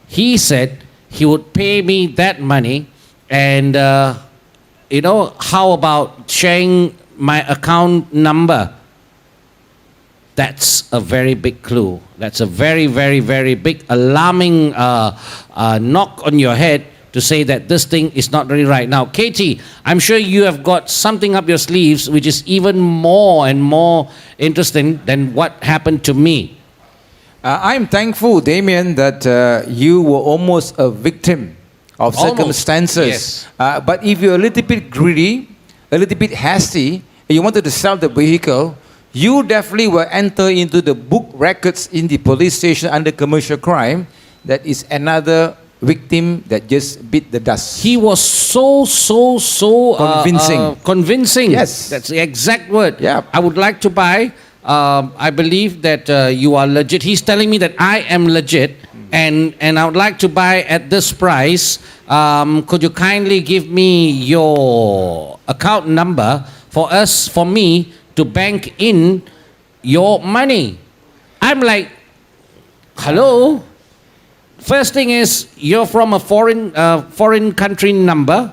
A: he said he would pay me that money, and how about sharing my account number? That's a very big clue. That's a very, very, very big alarming knock on your head to say that this thing is not really right. Now, KT, I'm sure you have got something up your sleeves which is even more and more interesting than what happened to me.
B: I'm thankful, Damian, that you were almost a victim of circumstances.
A: Yes.
B: But if you're a little bit greedy, a little bit hasty, and you wanted to sell the vehicle, you definitely will enter into the book records in the police station under commercial crime. That is another victim that just beat the dust.
A: He was so
B: Convincing.
A: Convincing.
B: Yes.
A: That's the exact word.
B: Yeah.
A: I would like to buy. I believe that you are legit. He's telling me that I am legit, and I would like to buy at this price. Could you kindly give me your account number for me to bank in your money? I'm like, hello? First thing is, you're from a foreign country number.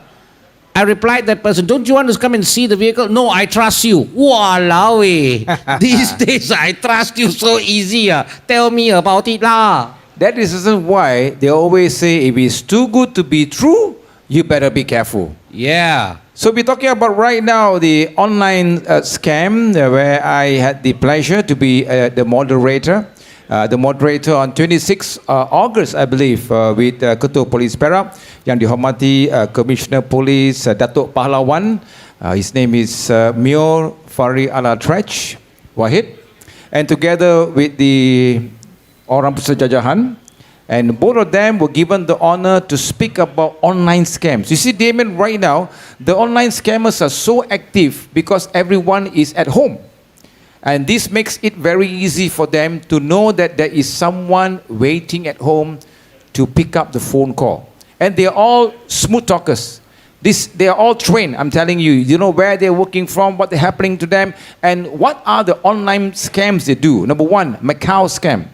A: I replied that person, don't you want to come and see the vehicle? No, I trust you. Walao eh. These days, I trust you so easy. Tell me about it lah.
B: That is the reason why they always say if it's too good to be true, you better be careful.
A: Yeah.
B: So we're talking about right now the online scam where I had the pleasure to be the moderator. The moderator on 26 August, I believe, with Ketua Polis Perak, yang dihormati Commissioner Polis Datuk Pahlawan. His name is Myor Fari Alatrech Wahid. And together with the Orang Penjajahan, and both of them were given the honor to speak about online scams. You see, Damian, right now, the online scammers are so active because everyone is at home. And this makes it very easy for them to know that there is someone waiting at home to pick up the phone call. And they are all smooth talkers. They are all trained, I'm telling you. You know where they're working from, what is happening to them, and what are the online scams they do. Number one, Macau scam.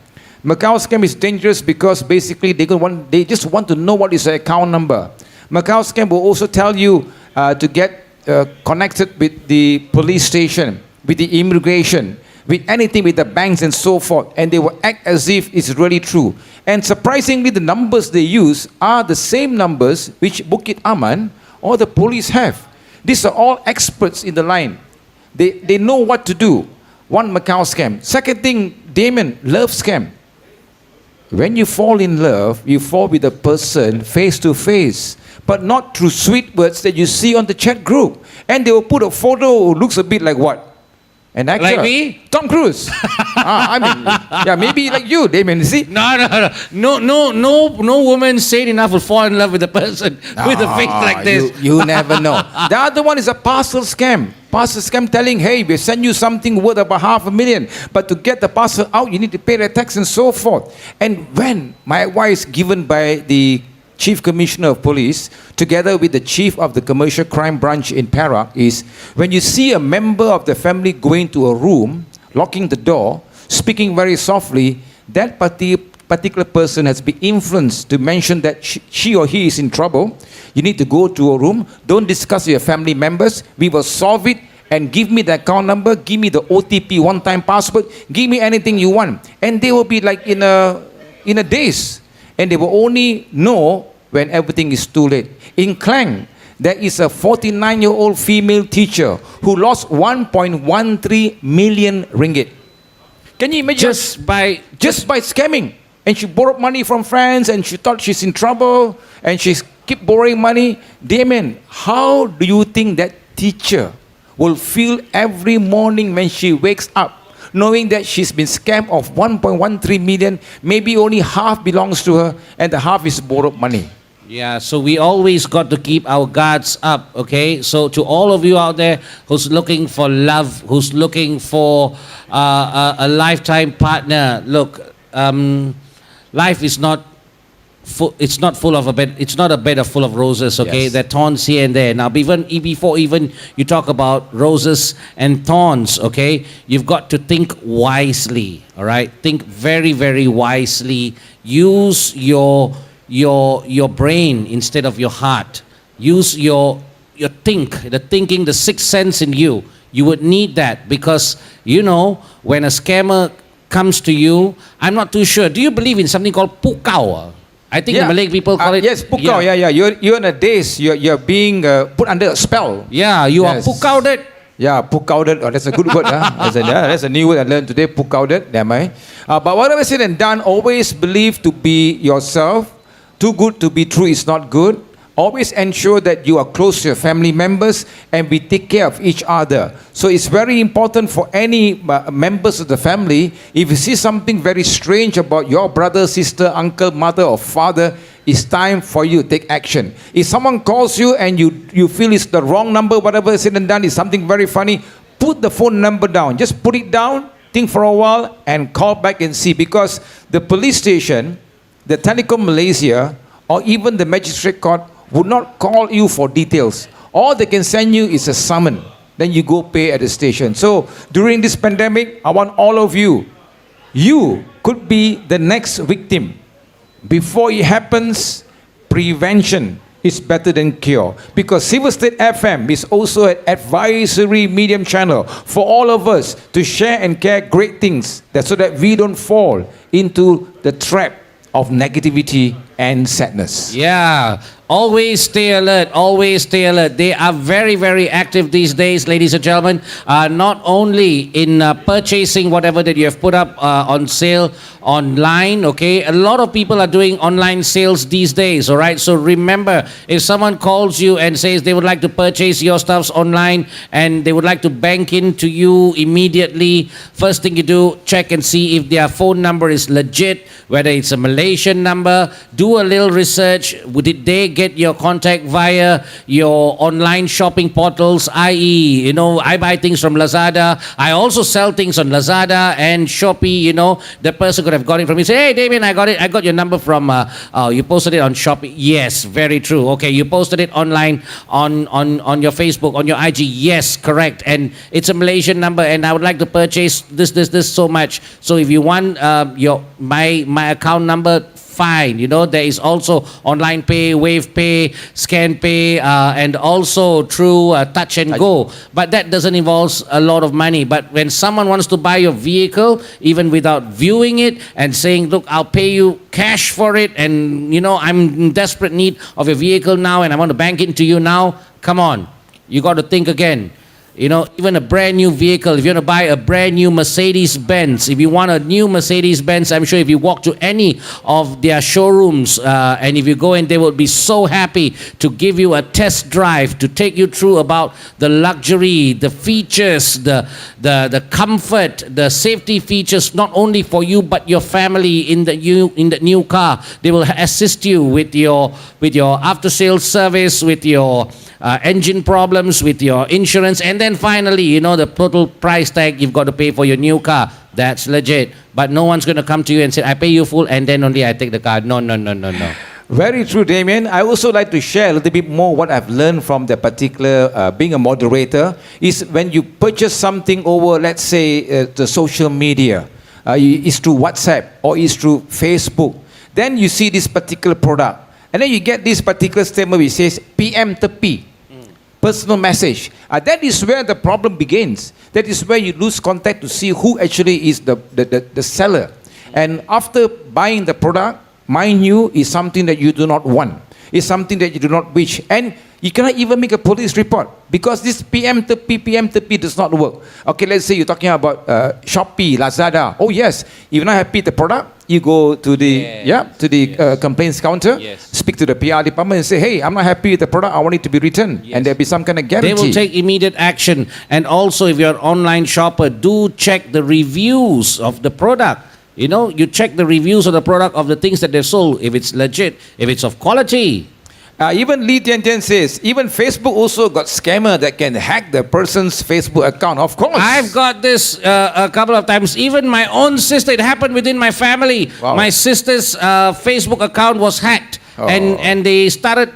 B: Macau scam is dangerous because basically they just want to know what is the account number. Macau scam will also tell you to get connected with the police station, with the immigration, with anything, with the banks and so forth, and they will act as if it's really true. And surprisingly, the numbers they use are the same numbers which Bukit Aman or the police have. These are all experts in the line. They know what to do. One, Macau scam. Second thing, Damian, love scam. When you fall in love, you fall with a person face to face, but not through sweet words that you see on the chat group. And they will put a photo who looks a bit like what? An actor.
A: Like me?
B: Tom Cruise. Yeah, maybe like you, Damian. See?
A: No woman sane enough will fall in love with a person with a face like this.
B: You never know. The other one is a parcel scam. Parcel scam telling, hey, we send you something worth about $500,000, but to get the parcel out, you need to pay the tax and so forth. And when my advice given by the Chief Commissioner of Police, together with the Chief of the Commercial Crime Branch in Perak, is when you see a member of the family going to a room, locking the door, speaking very softly, that particular person has been influenced to mention that she or he is in trouble. You need to go to a room, don't discuss with your family members, we will solve it, and give me the account number, give me the OTP, one-time password, give me anything you want. And they will be like in a daze. And they will only know when everything is too late. In Klang, there is a 49-year-old female teacher who lost 1.13 million ringgit. Can you imagine? Just by scamming. And she borrowed money from friends and she thought she's in trouble and she's keep borrowing money. Damian, how do you think that teacher will feel every morning when she wakes up knowing that she's been scammed of 1.13 million, maybe only half belongs to her and the half is borrowed money?
A: Yeah, so we always got to keep our guards up, okay? So to all of you out there who's looking for love, who's looking for a lifetime partner, look, life is not it's not full of a bed. It's not a bed full of roses. Okay,
B: Yes.
A: there are thorns here and there. Now, before even you talk about roses and thorns, okay, you've got to think wisely. All right, think very, very wisely. Use your brain instead of your heart. Use your thinking, the sixth sense in you. You would need that because you know when a scammer comes to you, I'm not too sure. Do you believe in something called pukau? I think the Malay people call it.
B: Yes, pukau. Yeah. You're in a daze. You're being put under a spell.
A: Yeah, you are pukauded.
B: Yeah, pukauded. Oh, that's a good word. Huh? That's a new word I learned today. Pukauded. Damn I. But whatever said and done, always believe to be yourself. Too good to be true is not good. Always ensure that you are close to your family members and we take care of each other. So it's very important for any members of the family, if you see something very strange about your brother, sister, uncle, mother or father, it's time for you to take action. If someone calls you and you feel it's the wrong number, whatever is said and done is something very funny, put the phone number down. Just put it down, think for a while and call back and see, because the police station, the Telecom Malaysia or even the magistrate court would not call you for details. All they can send you is a summon. Then you go pay at the station. So during this pandemic, I want all of you could be the next victim. Before it happens, prevention is better than cure. Because Silver State FM is also an advisory medium channel for all of us to share and care great things, so that we don't fall into the trap of negativity and sadness.
A: Yeah, always stay alert, always stay alert. They are very, very active these days, ladies and gentlemen. Not only in purchasing whatever that you have put up on sale online, okay? A lot of people are doing online sales these days, all right? So remember, if someone calls you and says they would like to purchase your stuffs online and they would like to bank into you immediately, first thing you do, check and see if their phone number is legit, whether it's a Malaysian number. Do a little research. Did they get your contact via your online shopping portals, i.e., you know, I buy things from Lazada. I also sell things on Lazada and Shopee, you know. The person could have got it from me. Say, hey, Damian, I got your number from, you posted it on Shopee. Yes, very true. Okay, you posted it online on your Facebook, on your IG. Yes, correct. And it's a Malaysian number and I would like to purchase this so much. So if you want my account number, fine. You know, there is also online pay, wave pay, scan pay, and also through touch and go. But that doesn't involve a lot of money. But when someone wants to buy your vehicle, even without viewing it and saying, look, I'll pay you cash for it, and you know, I'm in desperate need of your vehicle now and I want to bank it into you now, come on. You got to think again. You know, even a brand new vehicle, if you want to buy a brand new Mercedes-Benz, if you want a new Mercedes-Benz, I'm sure if you walk to any of their showrooms and if you go in, they will be so happy to give you a test drive, to take you through about the luxury, the features, the comfort, the safety features, not only for you but your family in the new car. They will assist you with your after-sales service, with your engine problems, with your insurance, and then finally, you know, the total price tag you've got to pay for your new car. That's legit. But no one's going to come to you and say, I pay you full and then only I take the car. No.
B: Very true, Damian. I also like to share a little bit more what I've learned from the particular being a moderator is when you purchase something over, let's say, the social media, it's through WhatsApp or it's through Facebook, then you see this particular product. And then you get this particular statement which says PM tepi, personal message. That is where the problem begins. That is where you lose contact to see who actually is the seller. And after buying the product, mind you, is something that you do not want. It's something that you do not wish. And You cannot even make a police report because this PM30 does not work. Okay, let's say you're talking about Shopee, Lazada. Oh yes, if you're not happy with the product, you go to the complaints counter, speak to the PR department and say, hey, I'm not happy with the product, I want it to be returned. And there'll be some kind of guarantee.
A: They will take immediate action. And also, if you're an online shopper, do check the reviews of the product. You know, you check the reviews of the product of the things that they've sold, if it's legit, if it's of quality.
B: Even Lee Tian Tian says, even Facebook also got scammer that can hack the person's Facebook account. Of course.
A: I've got this a couple of times. Even my own sister, it happened within my family.
B: Wow.
A: My sister's Facebook account was hacked. And they started,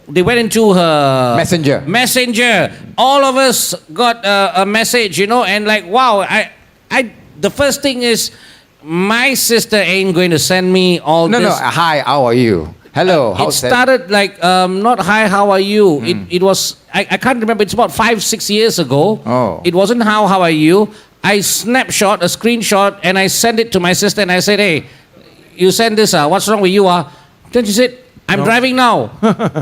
A: they went into her Messenger. All of us got a message, you know, and like, wow, the first thing is, my sister ain't going to send me all this.
B: No, hi, how are you? Hello,
A: it started like, not hi, how are you? It was, I can't remember, it's about 5-6 years ago.
B: Oh.
A: It wasn't how are you? I snapshot a screenshot and I sent it to my sister and I said, hey, you send this, what's wrong with you? Then she said, I'm driving now.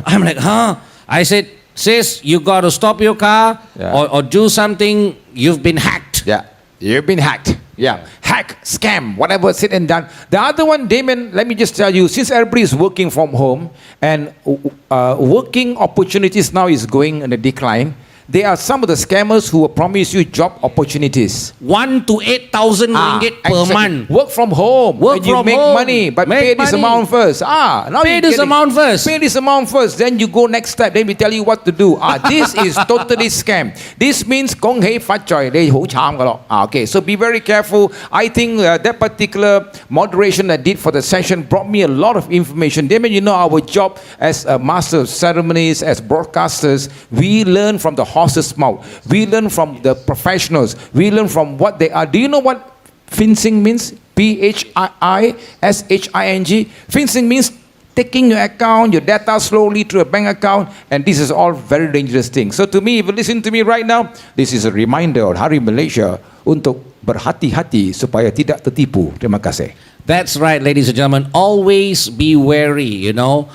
A: I'm like, huh? I said, sis, you got to stop your car or do something, you've been hacked.
B: Yeah, you've been hacked. Yeah, hack, scam, whatever said and done. The other one, Damian, let me just tell you, since everybody is working from home and working opportunities now is going in a decline, there are some of the scammers who will promise you job opportunities.
A: 1,000 to 8,000 ringgit per month.
B: Work from home.
A: Work
B: you
A: from
B: make
A: home.
B: money, but
A: Make
B: pay this
A: money.
B: amount first. Now
A: Pay this amount first.
B: Pay this amount first. Then you go next step. Then we tell you what to do. This is totally scam. This means 恭喜發財，你好慘㗎咯。Okay, so be very careful. I think that particular moderation I did for the session brought me a lot of information. Damian, you know our job as a master of ceremonies, as broadcasters, we learn from the horse's mouth. We learn from the professionals. We learn from what they are. Do you know what fencing means? Phishing. Fencing means taking your account, your data slowly to a bank account, and this is all very dangerous things. So to me, if you listen to me right now, this is a reminder on Hari Malaysia untuk berhati-hati supaya tidak tertipu. Terima kasih.
A: That's right, ladies and gentlemen. Always be wary, you know.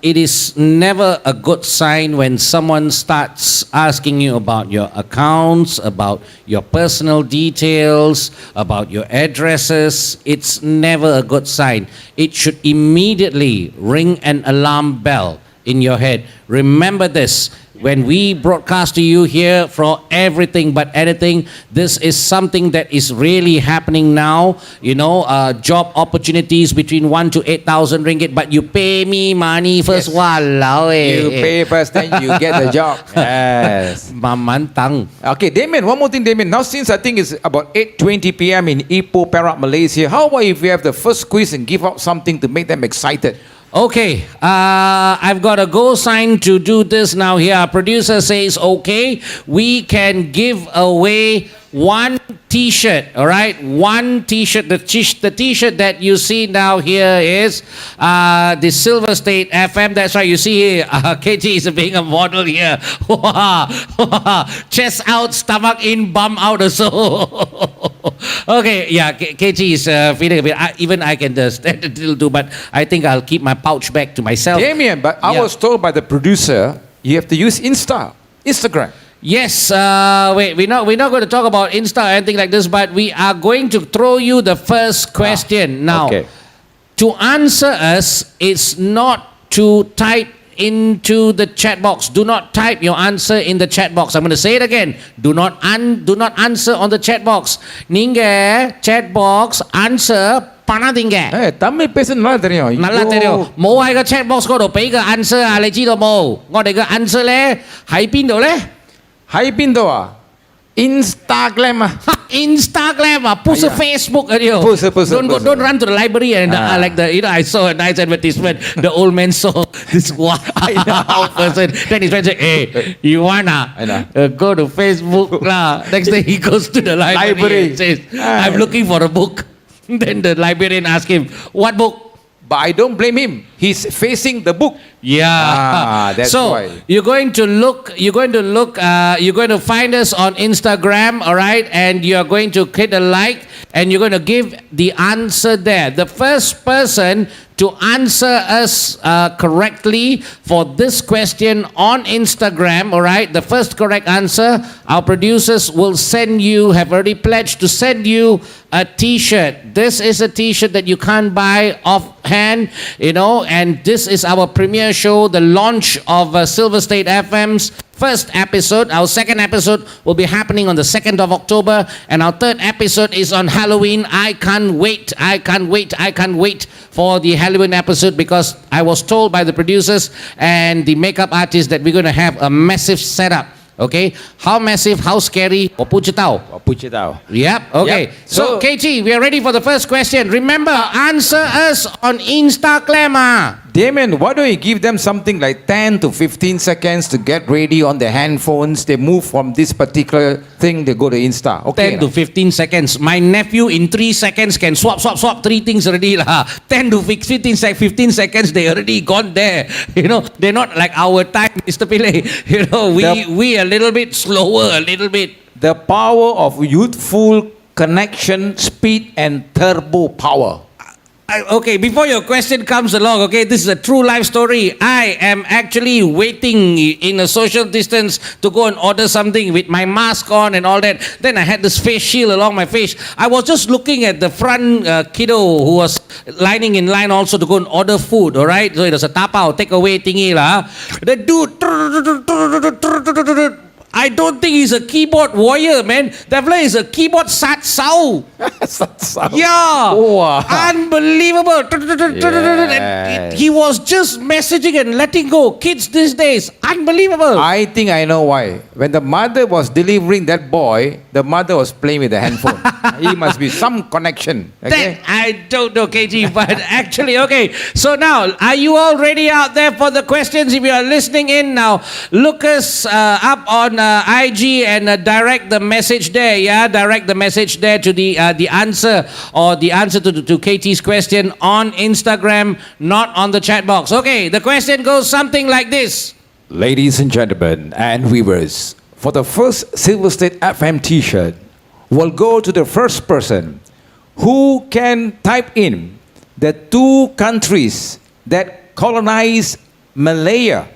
A: It is never a good sign when someone starts asking you about your accounts, about your personal details, about your addresses. It's never a good sign. It should immediately ring an alarm bell in your head. Remember this. When we broadcast to you here for everything but anything, this is something that is really happening now. You know, job opportunities between 1,000 to 8,000 ringgit, but you pay me money first. Walao eh.
B: You pay first, then you get the job. Yes.
A: Mamantang.
B: Okay, Damian, one more thing, Damian. Now, since I think it's about 8:20 p.m. in Ipoh, Perak, Malaysia, how about if we have the first quiz and give out something to make them excited?
A: Okay, I've got a go sign to do this now here. Our producer says, okay, we can give away one t-shirt, all right? One t-shirt. The t-shirt that you see now here is the Silver State FM. That's right, you see here, KT is being a model here. Chest out, stomach in, bum out also. Okay, yeah, KT is feeling a bit, even I can stand a little too, but I think I'll keep my pouch back to myself.
B: Damian, but I was told by the producer, you have to use Instagram.
A: Yes, wait, we're not going to talk about Insta or anything like this, but we are going to throw you the first question. Now,
B: okay.
A: To answer us, it's not to type into the chat box. Do not type your answer in the chat box. I'm going to say it again. Do not answer on the chat box. Ninga chat box answer பண்ணாதீங்க.
B: தமிழ் பேச நல்லா தெரியும்.
A: நல்லா தெரியும்.冇喺個 chat box 嗰度俾個 answer 啊，你知道冇？我哋個 answer 咧喺邊度咧？
B: 喺邊度啊？ Instagram 啊
A: Instagram 啊，不是 Facebook 啊，
B: 不是
A: Don't run to the library and like the I saw a nice advertisement. The old man saw this one person. Then his friend said, "Hey, you wanna go to Facebook lah?" Next day he goes to the library and says, "I'm looking for a book." Then the librarian asked him, "What book?"
B: But I don't blame him. He's facing the book.
A: Yeah.
B: That's
A: so
B: why.
A: you're going to find us on Instagram, all right? And you're going to click a like and you're going to give the answer there. The first person to answer us correctly for this question on Instagram, all right? The first correct answer, our producers will have already pledged to send you a t-shirt. This is a t-shirt that you can't buy offhand, and this is our premiere show, the launch of Silver State FM's first episode. Our second episode will be happening on the 2nd of October, and our third episode is on Halloween. I can't wait for the Halloween episode, because I was told by the producers and the makeup artist that we're going to have a massive setup. Okay, how massive, how scary? 我不知道.
B: 我不知道.
A: Yep. Okay.
B: Yep.
A: So KT, we are ready for the first question. Remember, answer us on Instagram.
B: Damian, why don't you give them something like 10 to 15 seconds to get ready on their handphones? They move from this particular thing, they go to Insta. Okay.
A: 10 to 15 seconds. My nephew in 3 seconds can swap 3 things already. 10 to 15 seconds, they already gone there. They're not like our time, Mr. Pillai. We a little bit slower, a little bit.
B: The power of youthful connection, speed, and turbo power.
A: Okay, before your question comes along, okay, this is a true life story. I am actually waiting in a social distance to go and order something with my mask on and all that. Then I had this face shield along my face. I was just looking at the front kiddo who was lining in line also to go and order food, all right? So it was a tapao, takeaway thingy lah. The dude, I don't think he's a keyboard warrior, man. That fella is a keyboard satsao. Yeah.
B: Wow.
A: Unbelievable.
B: Yes.
A: He was just messaging and letting go. Kids these days, unbelievable.
B: I think I know why. When the mother was delivering that boy, the mother was playing with the handphone. He must be some connection. Okay?
A: That, I don't know, KT, but actually, okay. So now, are you all ready out there for the questions? If you are listening in now, look us up on IG and direct the message there. Yeah, direct the message there to the answer, or the answer to KT's question on Instagram, not on the chat box. Okay, the question goes something like this.
B: Ladies and gentlemen and viewers, for the first Silver State FM t-shirt, we'll go to the first person who can type in the 2 countries that colonized Malaya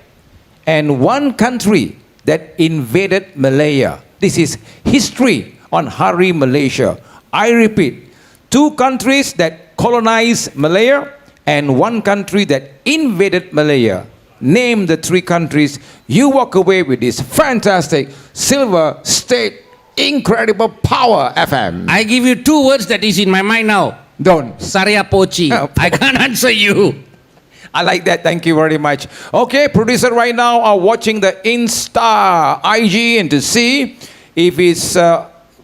B: and 1 country that invaded Malaya. This is history on Hari Malaysia. I repeat, 2 countries that colonized Malaya and 1 country that invaded Malaya. Name the 3 countries. You walk away with this fantastic Silver State Incredible Power FM.
A: I give you 2 words that is in my mind now.
B: Don't.
A: Saria Pochi. I can't answer you.
B: I like that. Thank you very much. Okay, producer right now are watching the Insta IG and to see if it's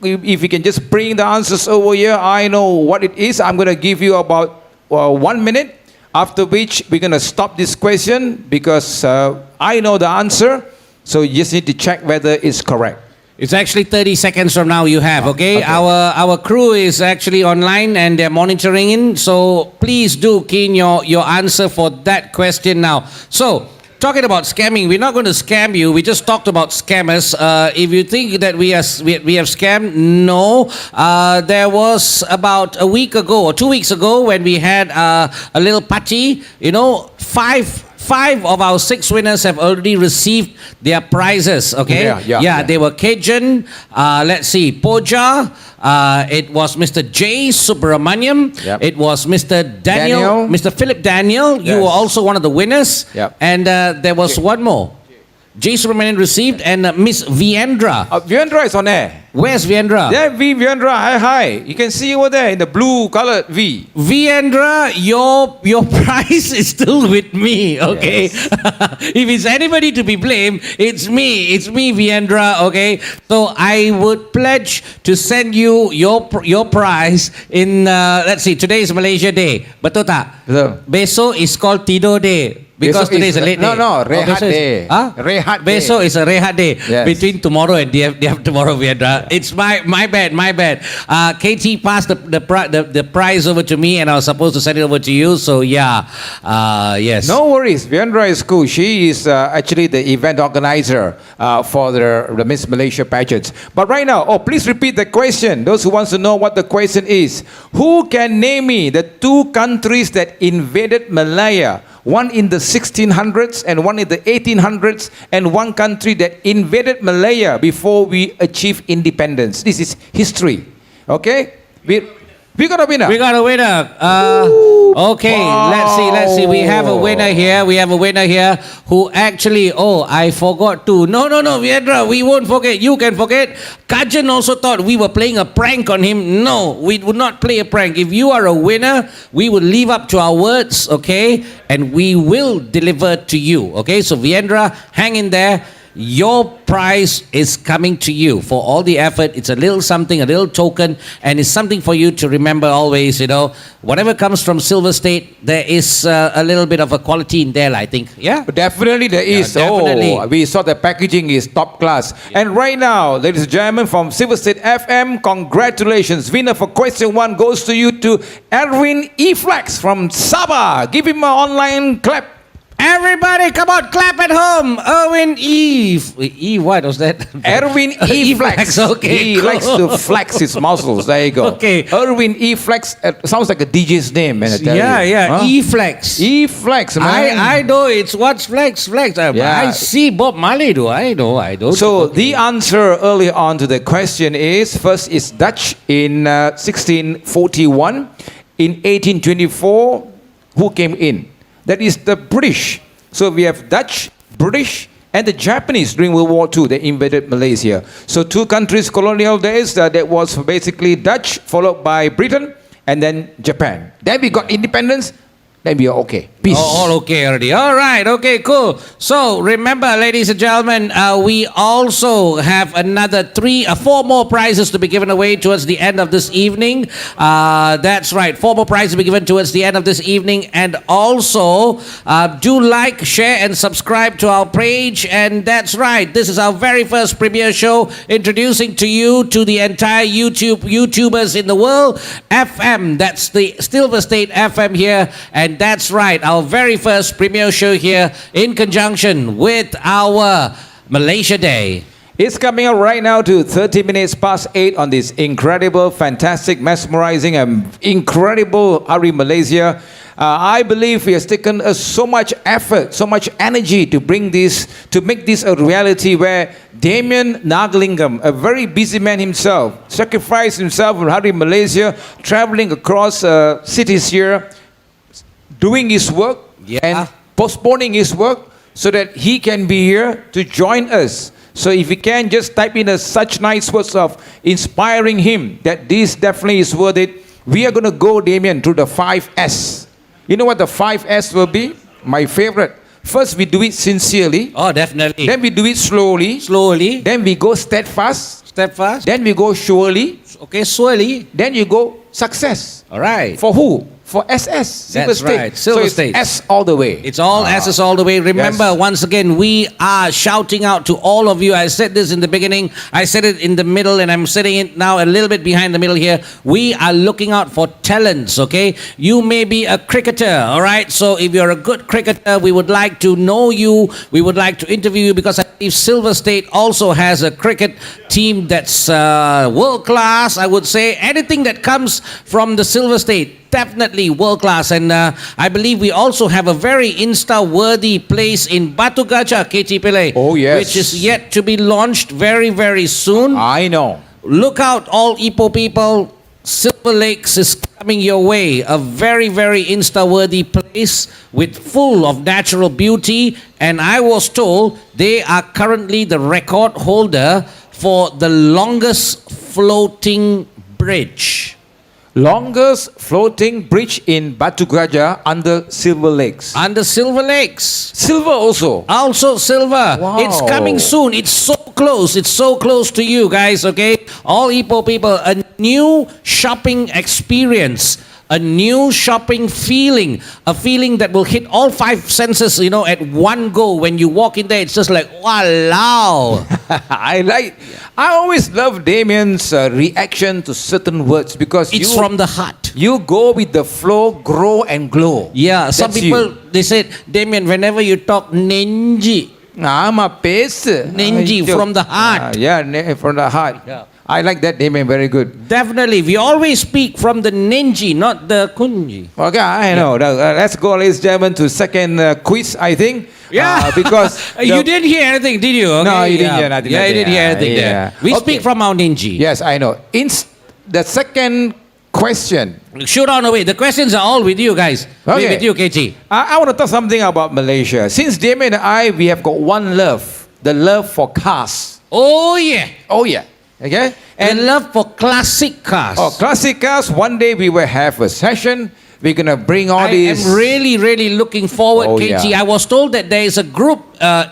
B: if you can just bring the answers over here. I know what it is. I'm going to give you about 1 minute, after which we're going to stop this question because I know the answer. So you just need to check whether it's correct.
A: It's actually 30 seconds from now you have, okay? Our crew is actually online and they're monitoring in. So please do key in your answer for that question now. So, talking about scamming, we're not going to scam you. We just talked about scammers. If you think that we have scammed, no. There was about a week ago or 2 weeks ago when we had a little party, Five of our 6 winners have already received their prizes, okay?
B: Yeah.
A: They were Cajun, let's see, Poja, it was Mr. J. Subramaniam,
B: Yep.
A: it was Mr. Daniel, Mr. Philip Daniel, you
B: Yes.
A: were also one of the winners,
B: Yep.
A: and there was one more. J. Subramanian received, and Miss Viendra.
B: Viendra is on air.
A: Where's Viendra?
B: There, Viendra. Hi. You can see over there in the blue colored V.
A: Viendra, your prize is still with me, okay? If it's anybody to be blamed, it's me. It's me, Viendra, okay? So I would pledge to send you your prize in, let's see, today is Malaysia Day. Betul tak?
B: Betul.
A: Besok is called Tido Day. Because
B: Besok
A: today is a late day.
B: No, Rehat
A: besok is-
B: Day.
A: Huh?
B: Rehat Day.
A: Besok is a rehat day.
B: Yes.
A: Between tomorrow and day after tomorrow, Viendra. It's my bad. KT passed the prize over to me, and I was supposed to send it over to you. So yeah, yes.
B: No worries. Viendra is cool. She is actually the event organizer for the Miss Malaysia pageants. But right now, please repeat the question. Those who wants to know what the question is. Who can name me the two countries that invaded Malaya? One in the 1600s and one in the 1800s, and one country that invaded Malaya before we achieved independence. This is history. Okay? We got a winner.
A: We got a winner. Okay,
B: Wow.
A: let's see. We have a winner here who actually, I forgot to. No, Viendra, we won't forget. You can forget. Kajan also thought we were playing a prank on him. No, we would not play a prank. If you are a winner, we will live up to our words, okay? And we will deliver to you, okay? So Viendra, hang in there. Your prize is coming to you for all the effort. It's a little something, a little token, and it's something for you to remember always, Whatever comes from Silver State, there is a little bit of a quality in there, I think. Yeah?
B: Definitely there is.
A: definitely.
B: We saw the packaging is top class. And right now, ladies and gentlemen, from Silver State FM, congratulations. Winner for question 1 goes to you, to Erwin E. Flex from Sabah. Give him an online clap.
A: Everybody, come on, clap at home. Erwin what was that?
B: Erwin E. Flex.
A: Okay,
B: He
A: cool.
B: likes to flex his muscles. There you go.
A: Okay.
B: Erwin E. Flex. Sounds like a DJ's name, man. I tell you. Huh?
A: E-Flex.
B: E. Flex, man.
A: I know it's what's flex.
B: Yeah.
A: I see Bob Marley do. I know.
B: So the answer early on to the question is, first is Dutch in 1641. In 1824, who came in? That is the British. So we have Dutch, British, and the Japanese during World War II. They invaded Malaysia. So two countries, colonial days, that was basically Dutch, followed by Britain, and then Japan. Then we got independence. Then we are okay. Peace.
A: All okay already. All right. Okay, cool. So remember, ladies and gentlemen, we also have another 4 more prizes to be given away towards the end of this evening. That's right. 4 more prizes to be given towards the end of this evening. And also, do like, share, and subscribe to our page. And that's right. This is our very first premiere show, introducing to you, to the entire YouTubers in the world, FM. That's the Silver State FM here. And that's right, our very first premiere show here in conjunction with our Malaysia Day.
B: It's coming up right now to 30 minutes past 8 on this incredible, fantastic, mesmerizing, and incredible Hari Malaysia. I believe he has taken so much effort, so much energy to bring this, to make this a reality, where Damian Nagalingam, a very busy man himself, sacrificed himself in Hari Malaysia, traveling across cities here, doing his work and postponing his work so that he can be here to join us. So if you can just type in such nice words of inspiring him that this definitely is worth it. We are going to go, Damian, through the 5S. You know what the 5S will be? My favorite. First we do it sincerely.
A: Oh, definitely.
B: Then we do it slowly.
A: Slowly.
B: Then we go steadfast.
A: Steadfast.
B: Then we go surely.
A: Okay, slowly.
B: Then you go success.
A: All right.
B: For who? For SS, Silver
A: That's
B: State.
A: right, Silver
B: so it's
A: State.
B: S all the way.
A: It's all S's all the way. Remember,
B: Yes.
A: once again, we are shouting out to all of you. I said this in the beginning. I said it in the middle, and I'm saying it now a little bit behind the middle here. We are looking out for talents, okay? You may be a cricketer, all right? So if you're a good cricketer, we would like to know you. We would like to interview you, because I believe Silver State also has a cricket team that's world class, I would say. Anything that comes from the Silver State, definitely world class. And I believe we also have a very Insta-worthy place in Batu Gajah, KT Pillai.
B: Oh, yes.
A: Which is yet to be launched very, very soon.
B: I know.
A: Look out, all Ipoh people. Silver Lakes is coming your way. A very, very Insta-worthy place with full of natural beauty. And I was told they are currently the record holder for the longest floating bridge.
B: Longest floating bridge in Batu Gajah under Silver Lakes.
A: Under Silver Lakes.
B: Silver also.
A: Also silver.
B: Wow.
A: It's coming soon. It's so close. It's so close to you guys, okay? All Ipoh people, a new shopping experience a new shopping feeling, a feeling that will hit all five senses, at one go. When you walk in there, it's just like, wow.
B: I always love Damian's reaction to certain words because
A: It's from the heart.
B: you go with the flow, grow and glow.
A: Yeah, some
B: That's
A: people,
B: you.
A: they said, Damian, whenever you talk Nenji, Nenji, from the heart.
B: From the heart.
A: Yeah.
B: I like that, Damian, very good.
A: Definitely, we always speak from the Nenji, not the Kunji.
B: Okay, I know. Now, let's go, ladies and gentlemen, to second quiz, I think.
A: Yeah,
B: because
A: you didn't hear anything, did you? Okay,
B: No, you didn't hear nothing.
A: Yeah, you didn't hear anything
B: Yeah.
A: there. We
B: Okay.
A: speak from our Nenji.
B: Yes, I know. The second question.
A: Shoot on away. The questions are all with you guys.
B: Okay.
A: With you, KT.
B: I want to talk something about Malaysia. Since Damian and I, we have got one love, the love for cars.
A: Oh yeah.
B: Oh, yeah. Okay?
A: And love for classic cars.
B: Oh, classic cars, one day we will have a session. We're going to bring all
A: I
B: these.
A: am really, really looking forward,
B: Oh,
A: KT.
B: yeah.
A: I was told that there is a group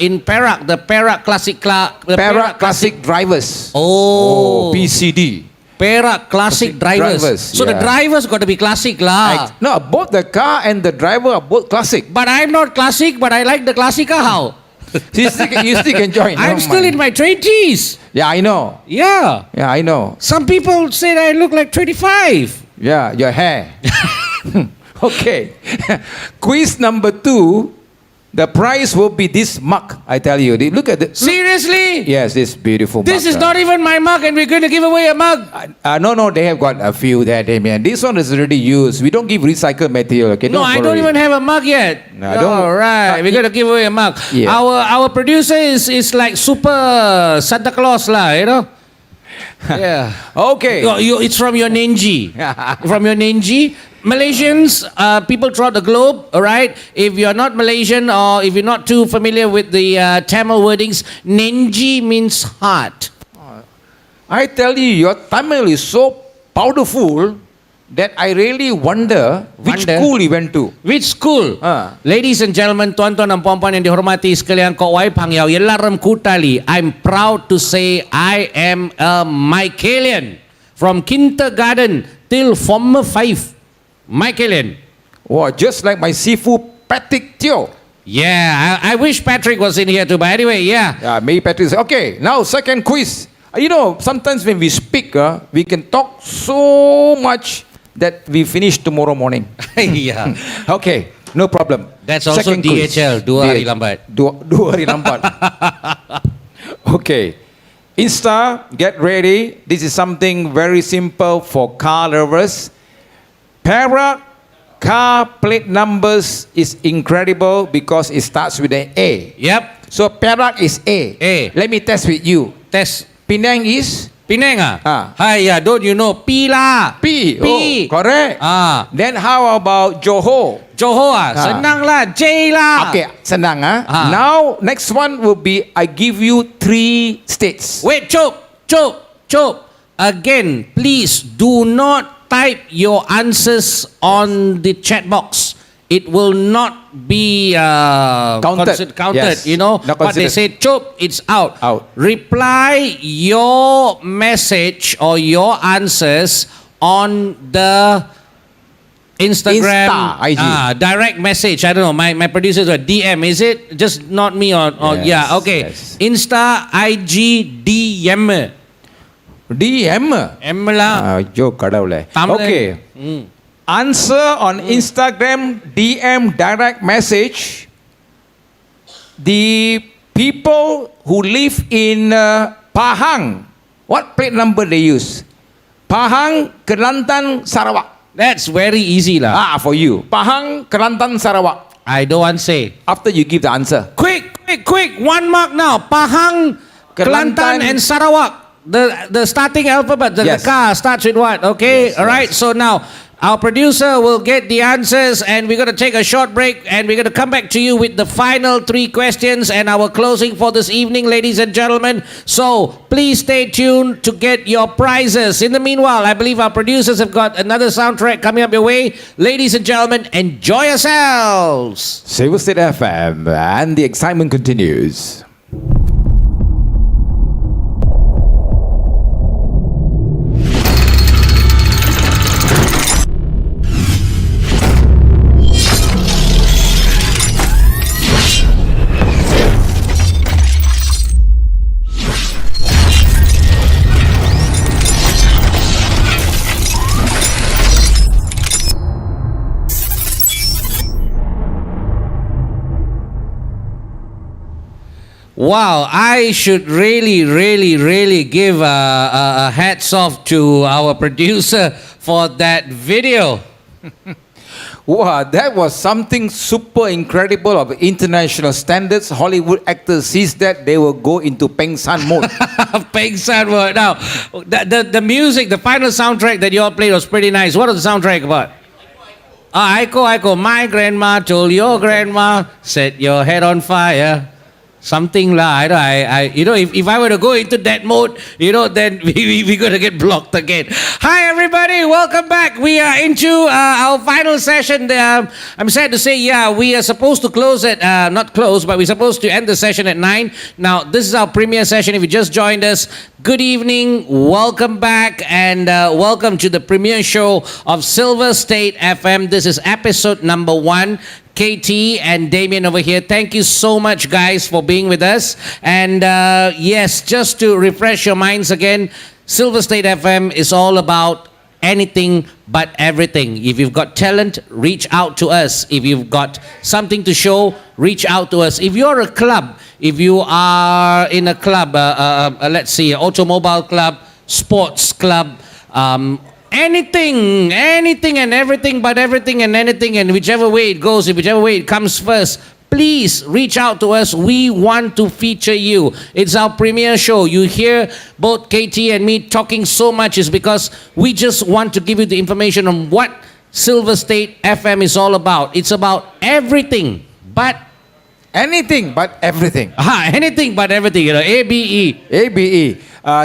A: in Perak, the Perak Classic
B: Perak Classic Drivers.
A: Oh,
B: PCD.
A: Perak Classic drivers.
B: drivers,
A: So the
B: yeah.
A: drivers got to be classic lah.
B: No, both the car and the driver are both classic.
A: But I'm not classic, but I like the classic car. How?
B: You still can join.
A: I'm
B: never
A: still
B: mind.
A: in my 20s.
B: Yeah, I know.
A: Yeah.
B: Yeah, I know.
A: Some people say that I look like 25.
B: Yeah, your hair. Okay. Quiz number 2. The prize will be this mug. I tell you. Look at the.
A: Seriously?
B: Yes, this beautiful
A: This
B: mug.
A: is not even my mug, and we're going to give away a mug.
B: No, they have got a few there, Damian. This one is already used. We don't give recycled material. Okay,
A: No, I don't
B: worry.
A: even have a mug yet.
B: No, don't-
A: All right, we're going to give away a mug.
B: Yeah.
A: Our producer is like super Santa Claus lah, Yeah.
B: Okay.
A: It's from your Nenji. From your Nenji. Malaysians, people throughout the globe, all right? If you're not Malaysian or if you're not too familiar with the Tamil wordings, Nenji means heart.
B: I tell you, your Tamil is so powerful that I really wonder which
A: Wonder?
B: school you went to.
A: Which school? Ladies and gentlemen, tuan-tuan dan puan-puan yang dihormati sekalian, kau wai pangyau yelaram kutali. I'm proud to say I am a Michaelian from kindergarten till form 5. Michaelian.
B: Wow, just like my Sifu Patrick Teo.
A: Yeah, I wish Patrick was in here too, but anyway, yeah.
B: Yeah, maybe Patrick. Okay, now second quiz. Sometimes when we speak, we can talk so much that we finish tomorrow morning.
A: Yeah.
B: Okay, no problem.
A: That's also
B: Second quiz.
A: DHL, dua hari lambat.
B: Dua hari lambat. Okay. Insta, get ready. This is something very simple for car lovers. Perak car plate numbers is incredible because it starts with an A.
A: Yep.
B: So Perak is A.
A: A.
B: Let me test with you.
A: Test.
B: Penang is
A: Penang ah?
B: Ah.
A: Hai, yeah, don't you know? P lah.
B: P.
A: P.
B: Oh, correct. Then how about Johor?
A: Johor ah? Senang lah. J lah.
B: Okay, senang ah.
A: Ah.
B: Now next one will be I give you 3 states.
A: Wait, Chop. Again, please do not type your answers on the chat box. It will not be
B: Counted.
A: counted,
B: Yes.
A: Not But they
B: considered.
A: say, Chop, it's out.
B: Out.
A: Reply your message or your answers on the Instagram,
B: Insta, IG.
A: direct message. I don't know. My producers are DM. Is it just not me or
B: Yes,
A: yeah? Okay.
B: yes.
A: Insta, IG, DM.
B: DM.
A: M lah.
B: Jo kadavle.
A: Tamil.
B: Okay. Answer on Instagram DM direct message. The people who live in Pahang, what plate number they use? Pahang, Kelantan, Sarawak.
A: That's very easy lah.
B: For you. Pahang, Kelantan, Sarawak.
A: I don't want to say.
B: After you give the answer.
A: Quick. 1 mark now. Pahang, Kelantan, and Sarawak. The starting alphabet, the
B: Yes.
A: car starts with what? Okay,
B: Yes,
A: all right.
B: yes.
A: So now our producer will get the answers, and we're going to take a short break, and we're going to come back to you with the final 3 questions and our closing for this evening, ladies and gentlemen. So please stay tuned to get your prizes. In the meanwhile, I believe our producers have got another soundtrack coming up your way. Ladies and gentlemen, enjoy yourselves.
B: Silver State FM, and the excitement continues.
A: Wow, I should really give a hats off to our producer for that video.
B: Wow, that was something super incredible of international standards. Hollywood actors sees that, they will go into Peng San mode.
A: Peng San word. Now, the music, the final soundtrack that you all played was pretty nice. What was the soundtrack about? Aiko, my grandma told your grandma, set your head on fire. Something like I if I were to go into that mode, then we're going to get blocked again. Hi, everybody. Welcome back. We are into our final session. I'm sad to say, we are supposed to close at, not close, but we're supposed to end the session at 9. Now, this is our premiere session. If you just joined us, good evening. Welcome back and welcome to the premiere show of Silver State FM. This is episode number 1. KT and Damian over here. Thank you so much, guys, for being with us. And yes, just to refresh your minds again, Silver State FM is all about anything but everything. If you've got talent, reach out to us. If you've got something to show, reach out to us. If you're a club, if you are in a club, let's see, automobile club, sports club, anything and everything but everything and anything, and whichever way it goes, whichever way it comes first, please reach out to us. We want to feature you. It's our premiere show. You hear both KT and me talking so much is because we just want to give you the information on what Silver State FM is all about. It's about everything but
B: Anything but everything.
A: anything but everything, ABE.
B: ABE.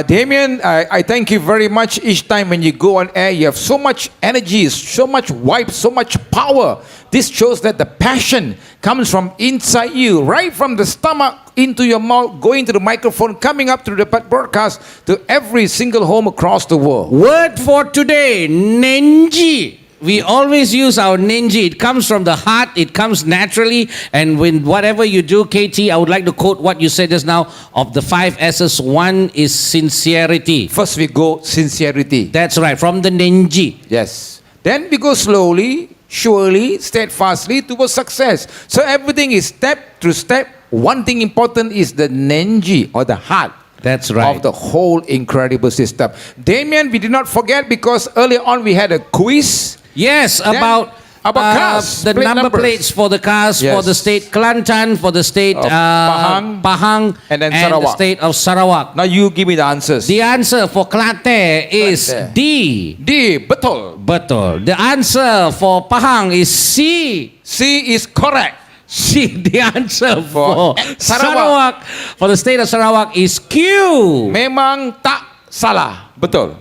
B: Damian, I thank you very much. Each time when you go on air, you have so much energy, so much vibe, so much power. This shows that the passion comes from inside you, right from the stomach into your mouth, going to the microphone, coming up through the broadcast to every single home across the world.
A: Word for today, Nenji. We always use our Nenji. It comes from the heart. It comes naturally. And when whatever you do, KT, I would like to quote what you said just now. Of the 5 S's, one is sincerity.
B: First we go sincerity.
A: That's right, from the Nenji.
B: Yes. Then we go slowly, surely, steadfastly towards success. So everything is step to step. One thing important is the Nenji, or the heart.
A: That's right.
B: Of the whole incredible system. Damian, we did not forget, because earlier on we had a quiz.
A: Yes,
B: Then,
A: about
B: cars,
A: the
B: plate
A: number
B: numbers.
A: plates for the cars for
B: Yes.
A: the state Kelantan, for the state
B: Of
A: Pahang,
B: and then
A: the
B: Sarawak.
A: state of Sarawak.
B: Now you give me the answers.
A: The answer for Kelantan is
B: Kelantan.
A: D.
B: D, betul.
A: Betul. The answer for Pahang is C.
B: C is correct.
A: C. The answer for
B: For
A: Sarawak, for the state of Sarawak is Q.
B: Memang tak salah. Betul.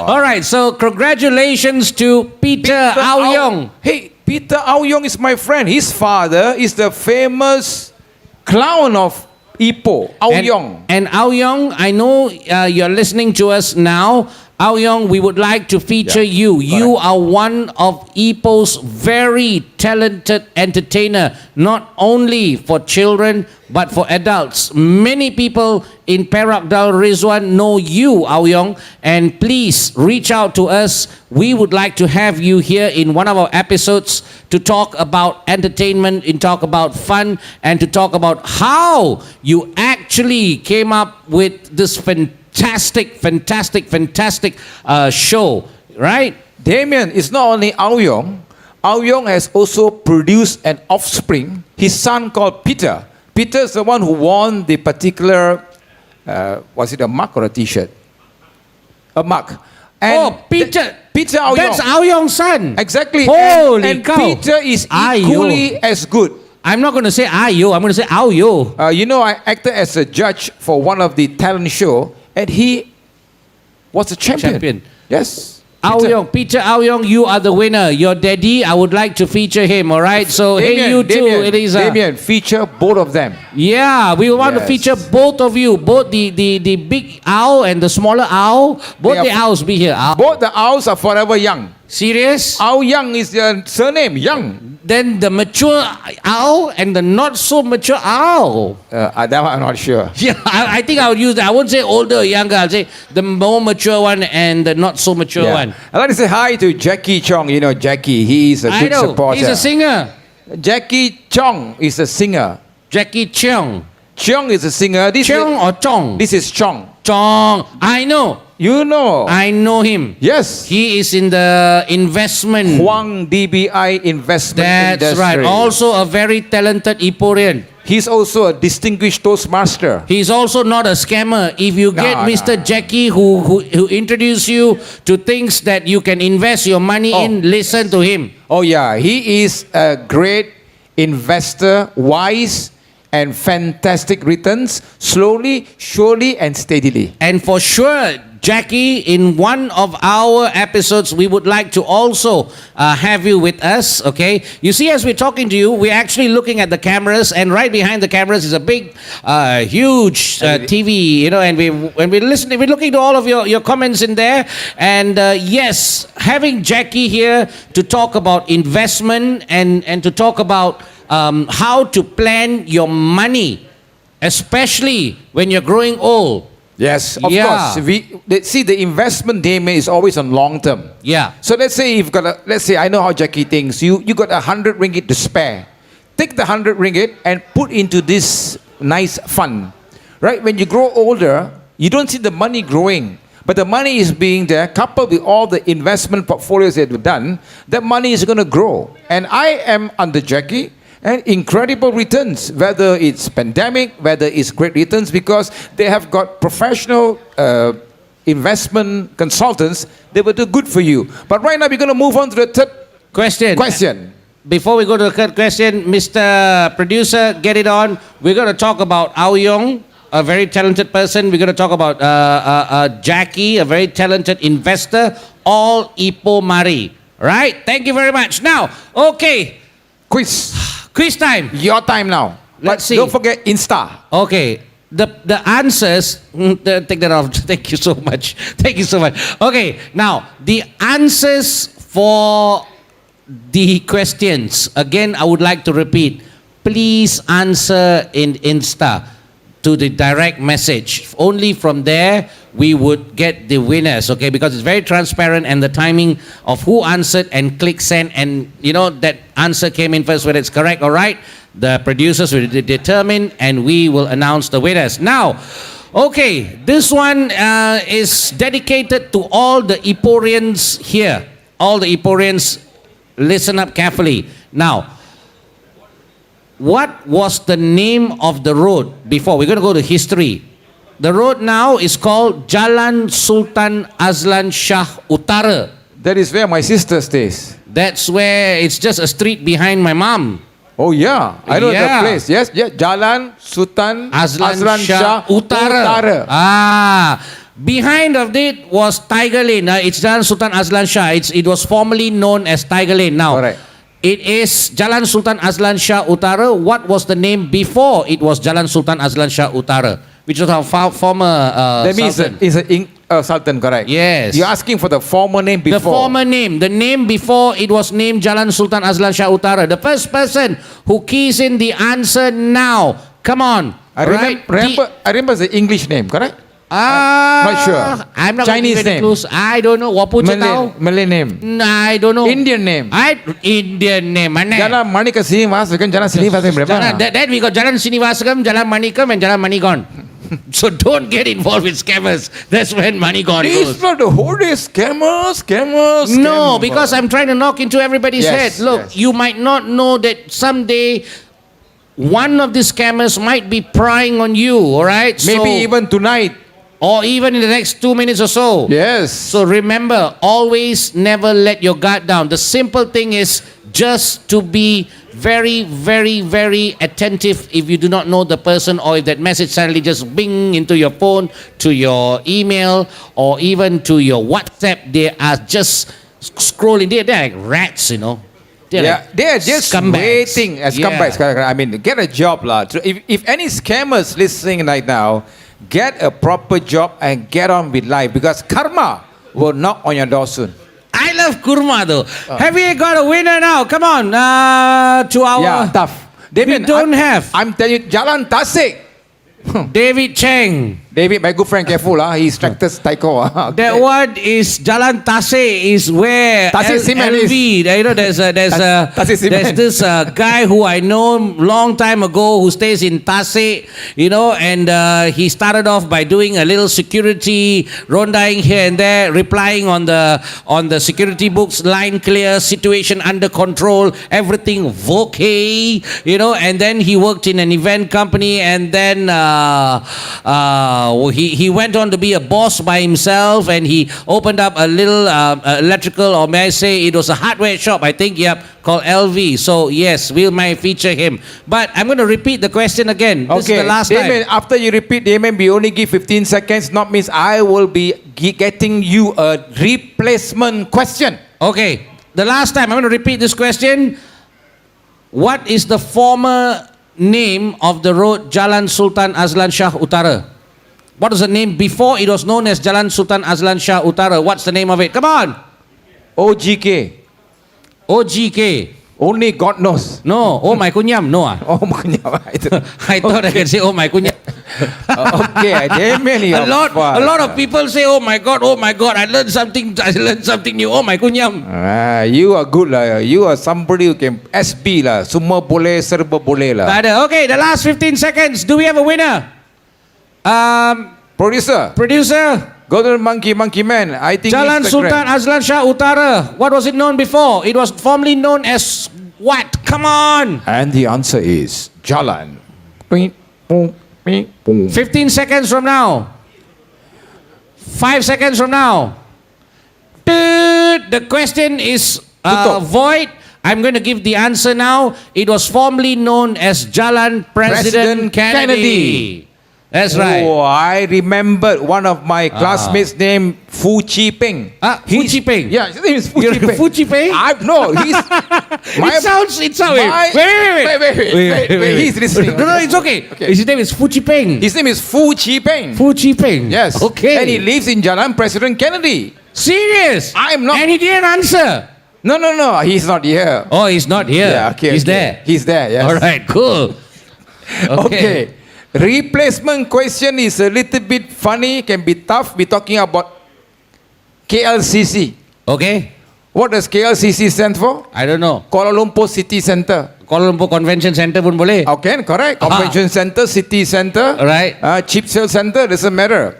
A: All right, so congratulations to Peter Aoyong.
B: Hey, Peter Aoyong is my friend. His father is the famous clown of Ipoh, Aoyong.
A: And Aoyong, I know you're listening to us now. Aoyong, we would like to feature you. You are one of Ipoh's very talented entertainer, not only for children, but for adults. Many people in Perak Dar Rizwan know you, Aoyong, and please reach out to us. We would like to have you here in one of our episodes to talk about entertainment, and talk about fun, and to talk about how you actually came up with this fantastic show, right?
B: Damian, it's not only Aoyong. Aoyong has also produced an offspring, his son called Peter. Peter is the one who won the particular, was it a mug or a t-shirt? A mug. And
A: Peter.
B: Peter Aoyong.
A: That's Aoyong's son.
B: Exactly.
A: Holy
B: and
A: cow.
B: Peter is equally as good.
A: I'm not going to say Ayo, I'm going to say Aoyo.
B: I acted as a judge for one of the talent show, and he was a champion. Yes.
A: Peter Aoyong, you are the winner. Your daddy, I would like to feature him, all right? So, hey, you too, Elisa.
B: Damian, feature both of them.
A: Yeah, we want to feature both of you, both the big owl and the smaller owl. Both the owls be here.
B: Both the owls are forever young.
A: Serious?
B: Aoyong is their surname, Young.
A: Then the mature owl and the not so mature owl.
B: That one I'm not sure.
A: Yeah, I think I would use that. I won't say older or younger. I'll say the more mature one and the not so mature one.
B: I'd like to say hi to Jackie Chong. You know Jackie, he is a good supporter.
A: He's a singer.
B: Jackie Chong is a singer.
A: Jackie Cheong.
B: Cheong is a singer.
A: Cheong or Chong?
B: This is Chong.
A: Chong. I know.
B: You know.
A: I know him.
B: Yes.
A: He is in the investment.
B: Huang DBI investment
A: That's
B: industry.
A: right. Also a very talented Iporian.
B: He's also a distinguished Toastmaster.
A: He's also not a scammer. If you get
B: No,
A: Mr.
B: no.
A: Jackie who introduce you to things that you can invest your money in, listen to him.
B: Oh yeah, he is a great investor, wise and fantastic returns, slowly, surely and steadily.
A: And for sure, Jackie, in one of our episodes, we would like to also have you with us, okay? You see, as we're talking to you, we're actually looking at the cameras, and right behind the cameras is a big, huge TV, you know, and we're listening, we're looking to all of your comments in there. And yes, having Jackie here to talk about investment and to talk about how to plan your money, especially when you're growing old.
B: Yes, of
A: Yeah.
B: course. See, the investment, Damian, is always on long term.
A: Yeah.
B: So let's say you've got let's say I know how Jackie thinks. You got 100 ringgit to spare. Take the 100 ringgit and put into this nice fund. Right? When you grow older, you don't see the money growing. But the money is being there, coupled with all the investment portfolios that we've done, that money is going to grow. And I am under Jackie, and incredible returns, whether it's pandemic, whether it's great returns, because they have got professional investment consultants. They will do good for you. But right now, we're going to move on to the third question.
A: Before we go to the third question, Mr. Producer, get it on. We're going to talk about Ao Yong, a very talented person. We're going to talk about Jackie, a very talented investor. All Ipo Mari. Right? Thank you very much. Now, okay. Quiz time.
B: Your time now.
A: Let's see.
B: Don't forget Insta.
A: Okay. The answers, take that off. Thank you so much. Thank you so much. Okay. Now, the answers for the questions. Again, I would like to repeat. Please answer in Insta to the direct message. Only from there we would get the winners, okay? Because it's very transparent, and the timing of who answered and click send, and you know that answer came in first, whether it's correct or right. The producers will determine, and we will announce the winners. Now, okay, this one is dedicated to all the Iporians here. All the Iporians, listen up carefully. Now, what was the name of the road before? We're going to go to history. The road now is called Jalan Sultan Azlan Shah Utara.
B: That is where my sister stays.
A: That's where it's just a street behind my mom.
B: Oh yeah, I know
A: Yeah.
B: the place. Yes, yeah, Jalan Sultan
A: Azlan Shah Utara. Behind of it was Tiger Lane. It's Jalan Sultan Azlan Shah. It was formerly known as Tiger Lane. Now,
B: Correct.
A: it is Jalan Sultan Azlan Shah Utara. What was the name before it was Jalan Sultan Azlan Shah Utara? Which was our former
B: That means
A: sultan.
B: it's a sultan, correct?
A: Yes.
B: You're asking for the former name before.
A: The former name. The name before it was named Jalan Sultan Azlan Shah Utara. The first person who keys in the answer now. Come on.
B: I remember the English name, correct?
A: Not
B: sure.
A: I'm not
B: Chinese
A: going to
B: name.
A: clues. I don't know.
B: Malay name.
A: I don't know.
B: Indian name.
A: Indian name. Mana?
B: Jalan Manika Srinivasakam, Jalan Srinivasakam.
A: Then we got Jalan Srinivasakam, Jalan Manikam, and Jalan Manigon. So don't get involved with scammers. That's when money gone goes.
B: It's not the whole day scammers.
A: No, because I'm trying to knock into everybody's
B: Yes,
A: head. Look,
B: yes.
A: you might not know that someday one of the scammers might be prying on you, all right?
B: Maybe even tonight.
A: Or even in the next 2 minutes or so.
B: Yes.
A: So remember, always never let your guard down. The simple thing is just to be very, very, very attentive if you do not know the person, or if that message suddenly just bing into your phone, to your email, or even to your WhatsApp. They are just scrolling. They're like rats, you know.
B: They're just
A: scumbags.
B: waiting as scumbags. Correct. I mean, get a job, lah. If any scammers listening right now, get a proper job and get on with life, because karma will knock on your door soon.
A: I love kurma though. Have we got a winner now? Come on, to our.
B: Yeah, tough.
A: We don't have.
B: I'm telling you, Jalan Tasik.
A: David Cheng.
B: David, my good friend, careful. He's tractor tyco. Okay.
A: That one is Jalan Tasik is where
B: Tasik Cement is.
A: LV. You know,
B: Tasik Cement.
A: there's this guy who I know long time ago who stays in Tasik. You know, and he started off by doing a little security rondaing here and there, replying on the security books, line clear, situation under control, everything okay. You know, and then he worked in an event company, and then he went on to be a boss by himself, and he opened up a little electrical, or may I say it was a hardware shop, I think, called LV. So yes, we might feature him. But I'm going to repeat the question again. This is the last
B: Damian,
A: time.
B: after you repeat, Damian, we only give 15 seconds. Not means I will be getting you a replacement question.
A: Okay, the last time I'm going to repeat this question. What is the former name of the road Jalan Sultan Azlan Shah Utara? What was the name before it was known as Jalan Sultan Azlan Shah Utara? What's the name of it? Come on.
B: OGK.
A: OGK.
B: Only God knows.
A: No. Oh my kunyam. No.
B: Oh, makanya.
A: I thought I could say oh my kunyam.
B: Okay, Damian, you're
A: A lot of people say oh my god, I learned something new. Oh my kunyam.
B: You are good lah. You are somebody who can SB lah. Semua boleh, serba boleh lah.
A: Tak ada. Okay, the last 15 seconds. Do we have a winner?
B: Producer, go to MunkyMan. I think
A: Jalan
B: it's the
A: Sultan Azlan Shah Utara. What was it known before? It was formerly known as what? Come on.
B: And the answer is Jalan.
A: 15 seconds from now. 5 seconds from now. The question is void. I'm going to give the answer now. It was formerly known as Jalan President Kennedy. That's right.
B: Oh, I remembered one of my classmates named Fu Chi Peng.
A: Fu Chi Peng?
B: Yeah, his name is Fu
A: You're
B: Chi Peng.
A: Fu Chi Peng?
B: No, he's...
A: It sounds. Wait.
B: He's listening.
A: No, it's okay. His name is Fu Chi Peng.
B: His name is Fu Chi Peng.
A: Fu Chi Peng.
B: Yes.
A: Okay.
B: And he lives in Jalan President Kennedy.
A: Serious?
B: I'm not...
A: And he didn't answer.
B: No. He's not here.
A: Oh, he's not here.
B: Yeah, okay.
A: He's there.
B: He's there, yes.
A: All right, cool.
B: Okay. Replacement question is a little bit funny, can be tough. We're talking about KLCC.
A: Okay.
B: What does KLCC stand for?
A: I don't know.
B: Kuala Lumpur City Centre.
A: Kuala Lumpur Convention Center pun boleh.
B: Okay, correct. Convention Centre, City Centre.
A: Right.
B: Cheap Sale Centre, doesn't matter.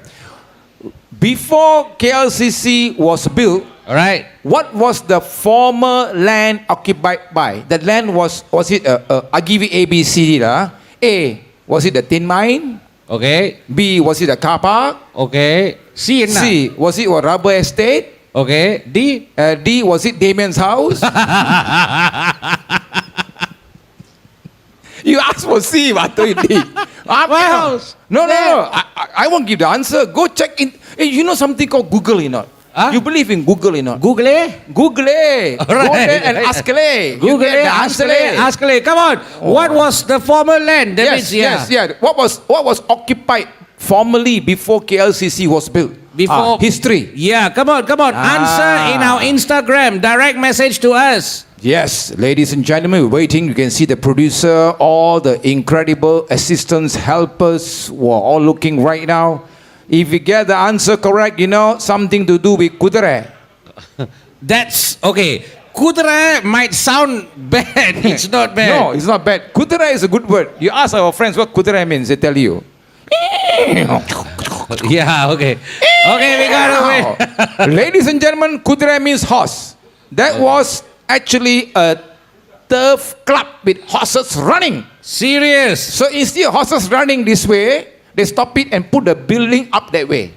B: Before KLCC was built,
A: Right.
B: what was the former land occupied by? That land was it, I give you A, B, C, D. A, was it the tin mine?
A: Okay.
B: B, was it a car park?
A: Okay. C,
B: Was it a rubber estate?
A: Okay. D.
B: D, was it Damian's house? You asked for C, but I told you D.
A: My house.
B: No. I won't give the answer. Go check in. Hey, you know something called Google, you know? You believe in Google, you know?
A: Google.
B: Google.
A: All
B: Go
A: right.
B: there and ask le.
A: Google.
B: The answer le.
A: Ask. Come on. What was the former land? That means,
B: Yes. What was occupied formerly before KLCC was built?
A: Before
B: history.
A: Yeah. Come on. Answer in our Instagram. Direct message to us.
B: Yes, ladies and gentlemen, we're waiting. You can see the producer, all the incredible assistants, helpers who are all looking right now. If we get the answer correct, you know, something to do with Kudare.
A: That's okay. Kudra might sound bad. It's not bad.
B: No, it's not bad. Kudare is a good word. You ask our friends what Kudare means, they tell you.
A: Yeah, okay. Okay, we got it.
B: Ladies and gentlemen, Kudare means horse. That was actually a turf club with horses running.
A: Serious.
B: So instead of horses running this way, they stop it and put the building up that way.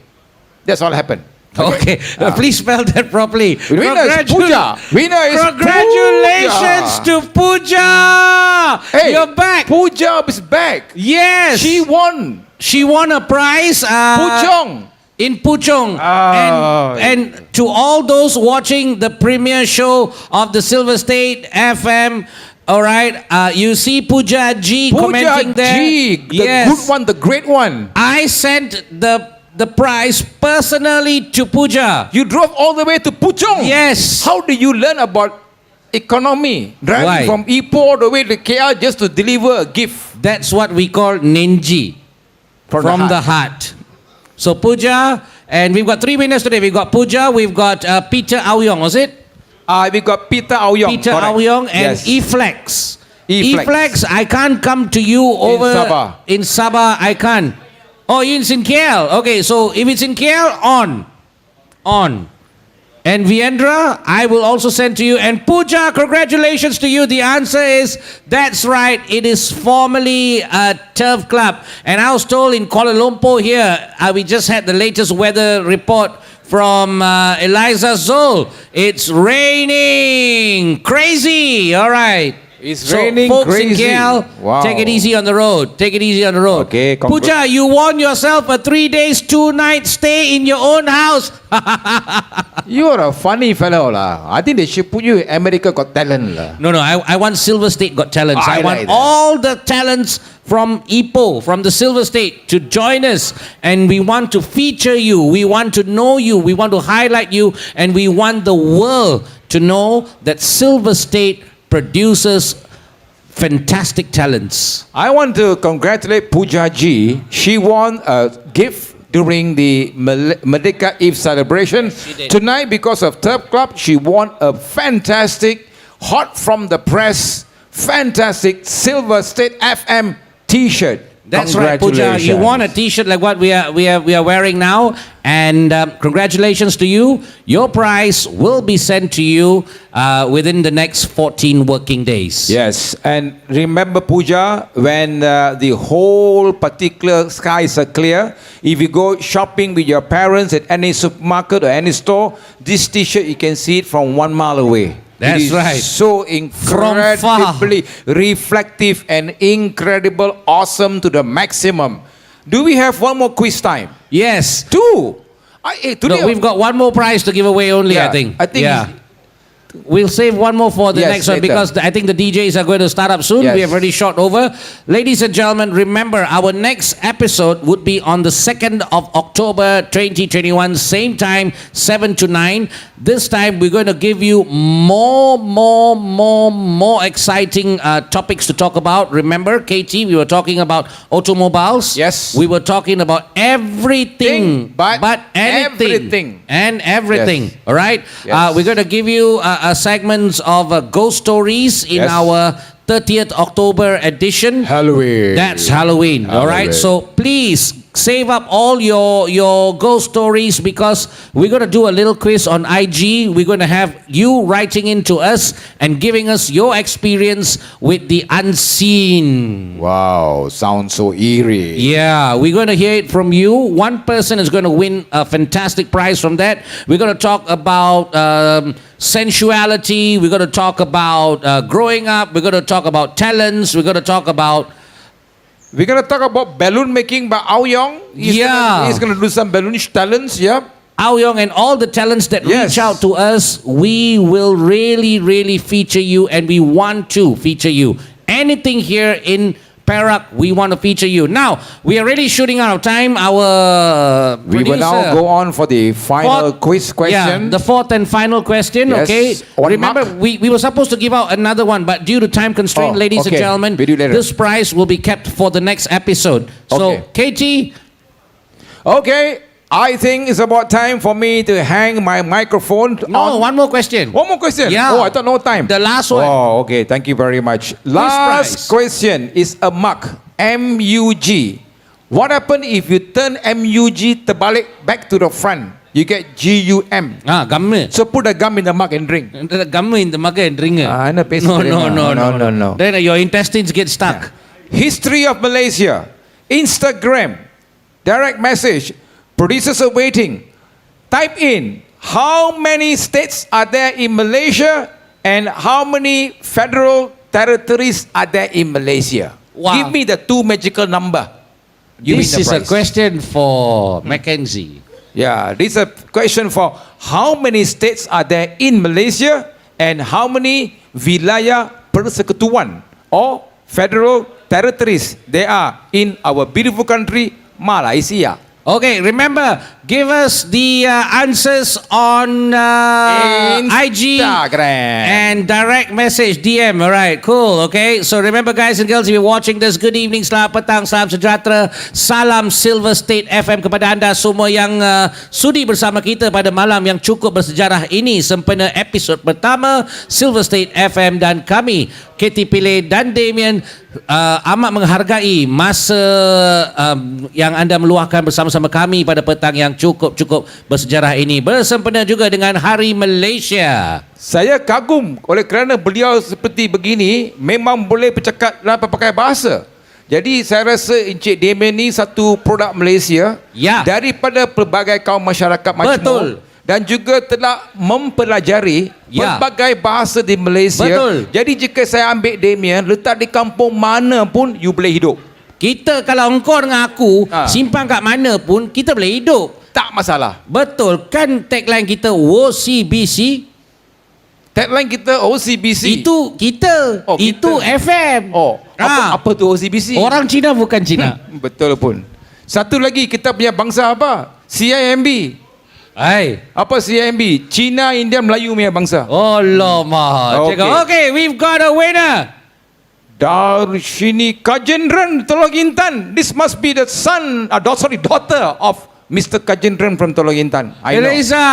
B: That's all happened.
A: Okay, please spell that properly.
B: Winner is Pooja.
A: Congratulations to Pooja.
B: Hey,
A: you're back.
B: Pooja is back.
A: Yes.
B: She won.
A: She won a prize.
B: Puchong.
A: In Puchong. And to all those watching the premiere show of the Silver State FM, all right, you see Pooja G commenting there.
B: G, the good one, the great one.
A: I sent the prize personally to Pooja.
B: You drove all the way to Puchong?
A: Yes.
B: How do you learn about economy? Driving
A: Why?
B: from Ipoh all the way to KL just to deliver a gift.
A: That's what we call Nenji. From the heart. So Pooja, and we've got 3 winners today. We've got Pooja, we've got Peter Aoyong, was it?
B: We got Peter Aoyong.
A: Peter
B: correct.
A: Aoyong and
B: Yes.
A: E-Flex.
B: E-Flex.
A: E-Flex, I can't come to you over
B: Sabah.
A: in Sabah. I can't. Oh, it's in KL. Okay, so if it's in KL, on. And Viendra, I will also send to you. And Pooja, congratulations to you. The answer is, that's right. It is formally a turf club. And I was told in Kuala Lumpur here, we just had the latest weather report from Eliza Zol. It's raining. Crazy. All right.
B: It's
A: So,
B: raining
A: folks
B: crazy.
A: in KL,
B: Wow.
A: take it easy on the road. Take it easy on the road.
B: Okay,
A: Pooja, you won yourself a 3 days, 2 nights stay in your own house.
B: You're a funny fellow lah. I think they should put you in America Got Talent lah.
A: No, I want Silver State Got Talents.
B: I
A: I want
B: like that.
A: all the talents from Ipoh, from the Silver State to join us. And we want to feature you. We want to know you. We want to highlight you. And we want the world to know that Silver State produces fantastic talents.
B: I want to congratulate Pooja Ji. She won a gift during the Merdeka Eve celebration.
A: did.
B: Tonight, because of Turf Club, she won a fantastic, hot from the press, fantastic Silver State FM T-shirt.
A: That's right, Pooja. You won a T-shirt like what we are wearing now, and congratulations to you. Your prize will be sent to you within the next 14 working days.
B: Yes, and remember, Pooja, when the whole particular skies are clear, if you go shopping with your parents at any supermarket or any store, this T-shirt you can see it from 1 mile away.
A: That's
B: it is
A: right.
B: So incredibly reflective and incredible, awesome to the maximum. Do we have one more quiz time?
A: Yes.
B: 2. Today
A: No, we've got one more prize to give away only,
B: Yeah,
A: I think.
B: I think
A: Yeah. We'll save one more for the
B: Yes,
A: next one
B: later.
A: because I think the DJs are going to start up soon.
B: Yes.
A: We have already shot over. Ladies and gentlemen, remember our next episode would be on the 2nd of October 2021, same time, 7 to 9. This time we're going to give you more exciting topics to talk about. Remember, KT, we were talking about automobiles.
B: Yes.
A: We were talking about everything
B: but
A: anything.
B: everything.
A: And everything.
B: Yes.
A: All right.
B: Yes.
A: We're going to give you segments of ghost stories in
B: Yes.
A: our 30th October edition.
B: Halloween.
A: That's Halloween. All right.
B: Halloween.
A: So please save up all your ghost stories because we're going to do a little quiz on IG. We're going to have you writing into us and giving us your experience with the unseen.
B: Wow, sounds so eerie.
A: Yeah, we're going to hear it from you. One person is going to win a fantastic prize from that. We're going to talk about sensuality. We're going to talk about growing up. We're going to talk about talents. We're going to talk about...
B: We're going to talk about balloon making by Aoyong. He's going to do some balloon talents, yeah.
A: Aoyong and all the talents that
B: Yes.
A: reach out to us, we will really feature you and we want to feature you. Anything here in Perak, we want to feature you. Now, we are really shooting out of time. Our
B: We will now
A: producer-
B: go on for the final
A: Fourth-
B: quiz question.
A: Yeah, the fourth and final question,
B: Yes.
A: okay?
B: One
A: Remember,
B: mark.
A: we were supposed to give out another one, but due to time constraint,
B: Oh,
A: ladies and
B: okay.
A: gentlemen,
B: We do later.
A: this prize will be kept for the next episode. So, KT,
B: Okay, I think it's about time for me to hang my microphone
A: no,
B: on.
A: one more question.
B: One more question?
A: Yeah.
B: Oh, I thought no time.
A: The last one.
B: Oh, okay. Thank you very much.
A: prize.
B: Last question is a mug. MUG. What happens if you turn MUG terbalik back to the front? You get GUM.
A: Gum.
B: So put a gum in the mug and drink.
A: The gum in the mug and drink.
B: No,
A: No. Then your intestines get stuck.
B: History of Malaysia. Instagram. Direct message. Producers are waiting. Type in how many states are there in Malaysia and how many federal territories are there in Malaysia.
A: Wow.
B: Give me the two magical number. You
A: This
B: win the
A: is a
B: prize.
A: question for Mackenzie.
B: Yeah, this is a question for how many states are there in Malaysia and how many wilayah persekutuan or federal territories there are in our beautiful country, Malaysia.
A: Okay, remember, give us the answers on IG
B: Instagram.
A: and direct message, DM. All right, cool. Okay, so remember, guys and girls, if you're watching this, good evening, selamat petang, salam sejahtera, salam Silver State FM kepada anda semua yang sudi bersama kita pada malam yang cukup bersejarah ini, sempena episod pertama Silver State FM, dan kami KT Pillai dan Damian amat menghargai masa yang anda meluahkan bersama-sama kami pada petang yang cukup bersejarah ini, bersempena juga dengan Hari Malaysia.
B: Saya kagum oleh kerana beliau seperti begini memang boleh bercakap dalam pelbagai bahasa. Jadi saya rasa Encik Damian ni satu produk Malaysia daripada pelbagai kaum masyarakat majmuk. Dan juga telah mempelajari pelbagai bahasa di Malaysia.
A: Betul.
B: Jadi jika saya ambil Damian, letak di kampung mana pun you boleh hidup.
A: Kita kalau engkau dengan aku simpan kat mana pun kita boleh hidup.
B: Tak masalah.
A: Betul. Kan tagline kita OCBC.
B: Tagline kita OCBC.
A: Itu kita. Itu FM.
B: Apa tu OCBC?
A: Orang Cina bukan Cina.
B: Betul pun. Satu lagi, kita punya bangsa apa? CIMB. Apa CIMB? Cina, India, Melayu punya bangsa.
A: Oh lama. Okay, we've got a winner.
B: Darshini Kajendran Tologintan. This must be the daughter of Mr. Kajendran from Tologintan. I know.
A: Eliza.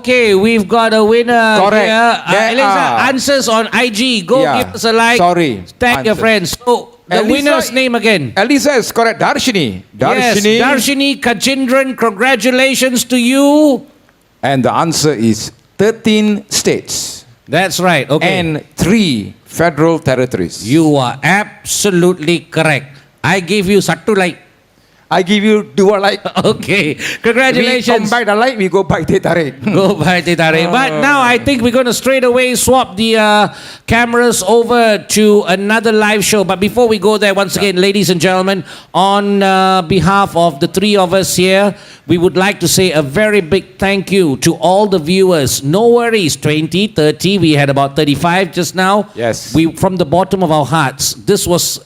A: Okay, we've got a winner.
B: Correct.
A: Eliza, answers on IG. Go give us a like.
B: Sorry.
A: Tag your friends. So, the winner's name again.
B: Eliza is correct. Darshini.
A: Yes, Darshini Kajendran. Congratulations to you.
B: And the answer is 13 states.
A: That's right. Okay.
B: And 3 federal territories.
A: You are absolutely correct. I give you satu like.
B: I give you 2 like.
A: Okay. Congratulations.
B: We come back the like, we go back teh tarik.
A: Go back teh tarik. But now I think we're going to straight away swap the cameras over to another live show. But before we go there, once again, ladies and gentlemen, on behalf of the 3 of us here, we would like to say a very big thank you to all the viewers. No worries, 20, 30, we had about 35 just now.
B: Yes.
A: We, from the bottom of our hearts, this was...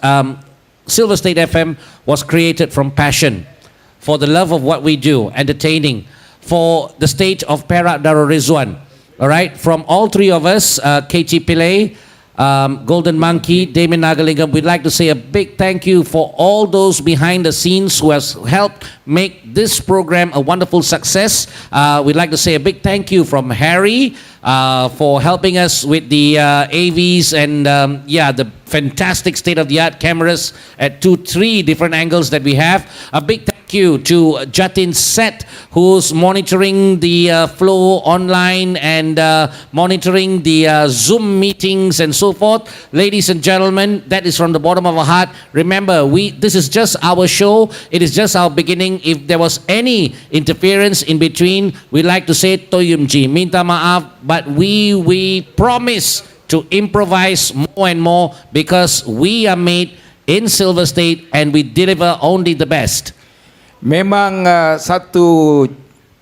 A: Silver State FM was created from passion, for the love of what we do, entertaining, for the state of Perak Darul Rizwan. All right, from all 3 of us, KT Pillai, Golden Monkey, Damian Nagalingam, we'd like to say a big thank you for all those behind the scenes who has helped make this program a wonderful success. We'd like to say a big thank you from Harry for helping us with the AVs and the fantastic state-of-the-art cameras at 2-3 different angles that we have. A big thank you to Jatin Set, who's monitoring the flow online and monitoring the Zoom meetings and so forth. Ladies and gentlemen, that is from the bottom of our heart. Remember, this is just our show. It is just our beginning. If there was any interference in between, we'd like to say Toyumji, minta maaf, but we promise to improvise more and more, because we are made in Silver State and we deliver only the best.
B: Memang satu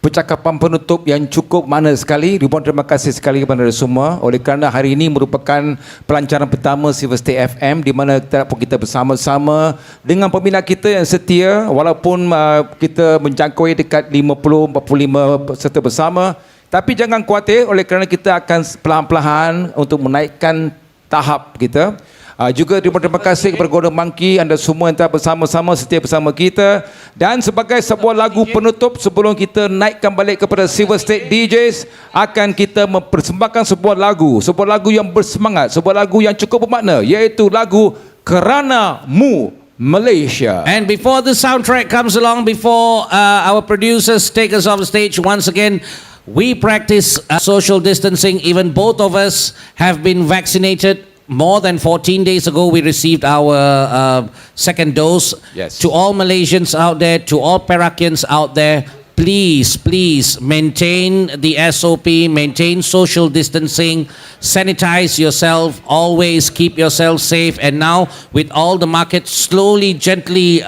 B: percakapan penutup yang cukup makna sekali. Ribuan terima kasih sekali kepada semua, oleh kerana hari ini merupakan pelancaran pertama Silver State FM, di mana kita bersama-sama dengan peminat kita yang setia, walaupun kita menjangkau dekat 50-45 peserta bersama. Tapi jangan khawatir, oleh kerana kita akan perlahan-lahan untuk menaikkan tahap kita. Juga terima kasih kepada Golden Monkey, anda semua yang telah bersama-sama setia bersama kita. Dan sebagai sebuah lagu penutup sebelum kita naikkan balik kepada Silver State DJs, akan kita mempersembahkan sebuah lagu yang bersemangat, sebuah lagu yang cukup bermakna, iaitu lagu Kerana Mu Malaysia.
A: And before the soundtrack comes along, before our producers take us off the stage, once again, we practice social distancing. Even both of us have been vaccinated. More than 14 days ago, we received our second dose.
B: Yes.
A: To all Malaysians out there, to all Perakians out there, please maintain the SOP, maintain social distancing, sanitize yourself, always keep yourself safe. And now, with all the markets slowly, gently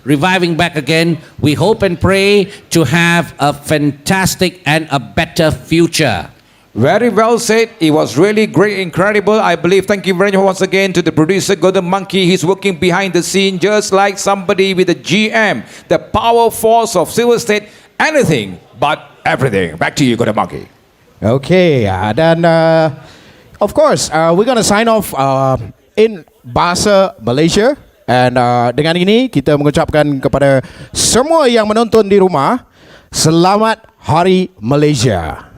A: reviving back again, we hope and pray to have a fantastic and a better future.
B: Very well said. It was really great, incredible. I believe. Thank you very much once again to the producer, Golden Monkey. He's working behind the scene just like somebody with a GM. The power force of Silver State. Anything but everything. Back to you, Golden Monkey.
F: Okay, dan of course we're gonna sign off in bahasa Malaysia. And dengan ini kita mengucapkan kepada semua yang menonton di rumah, selamat Hari Malaysia.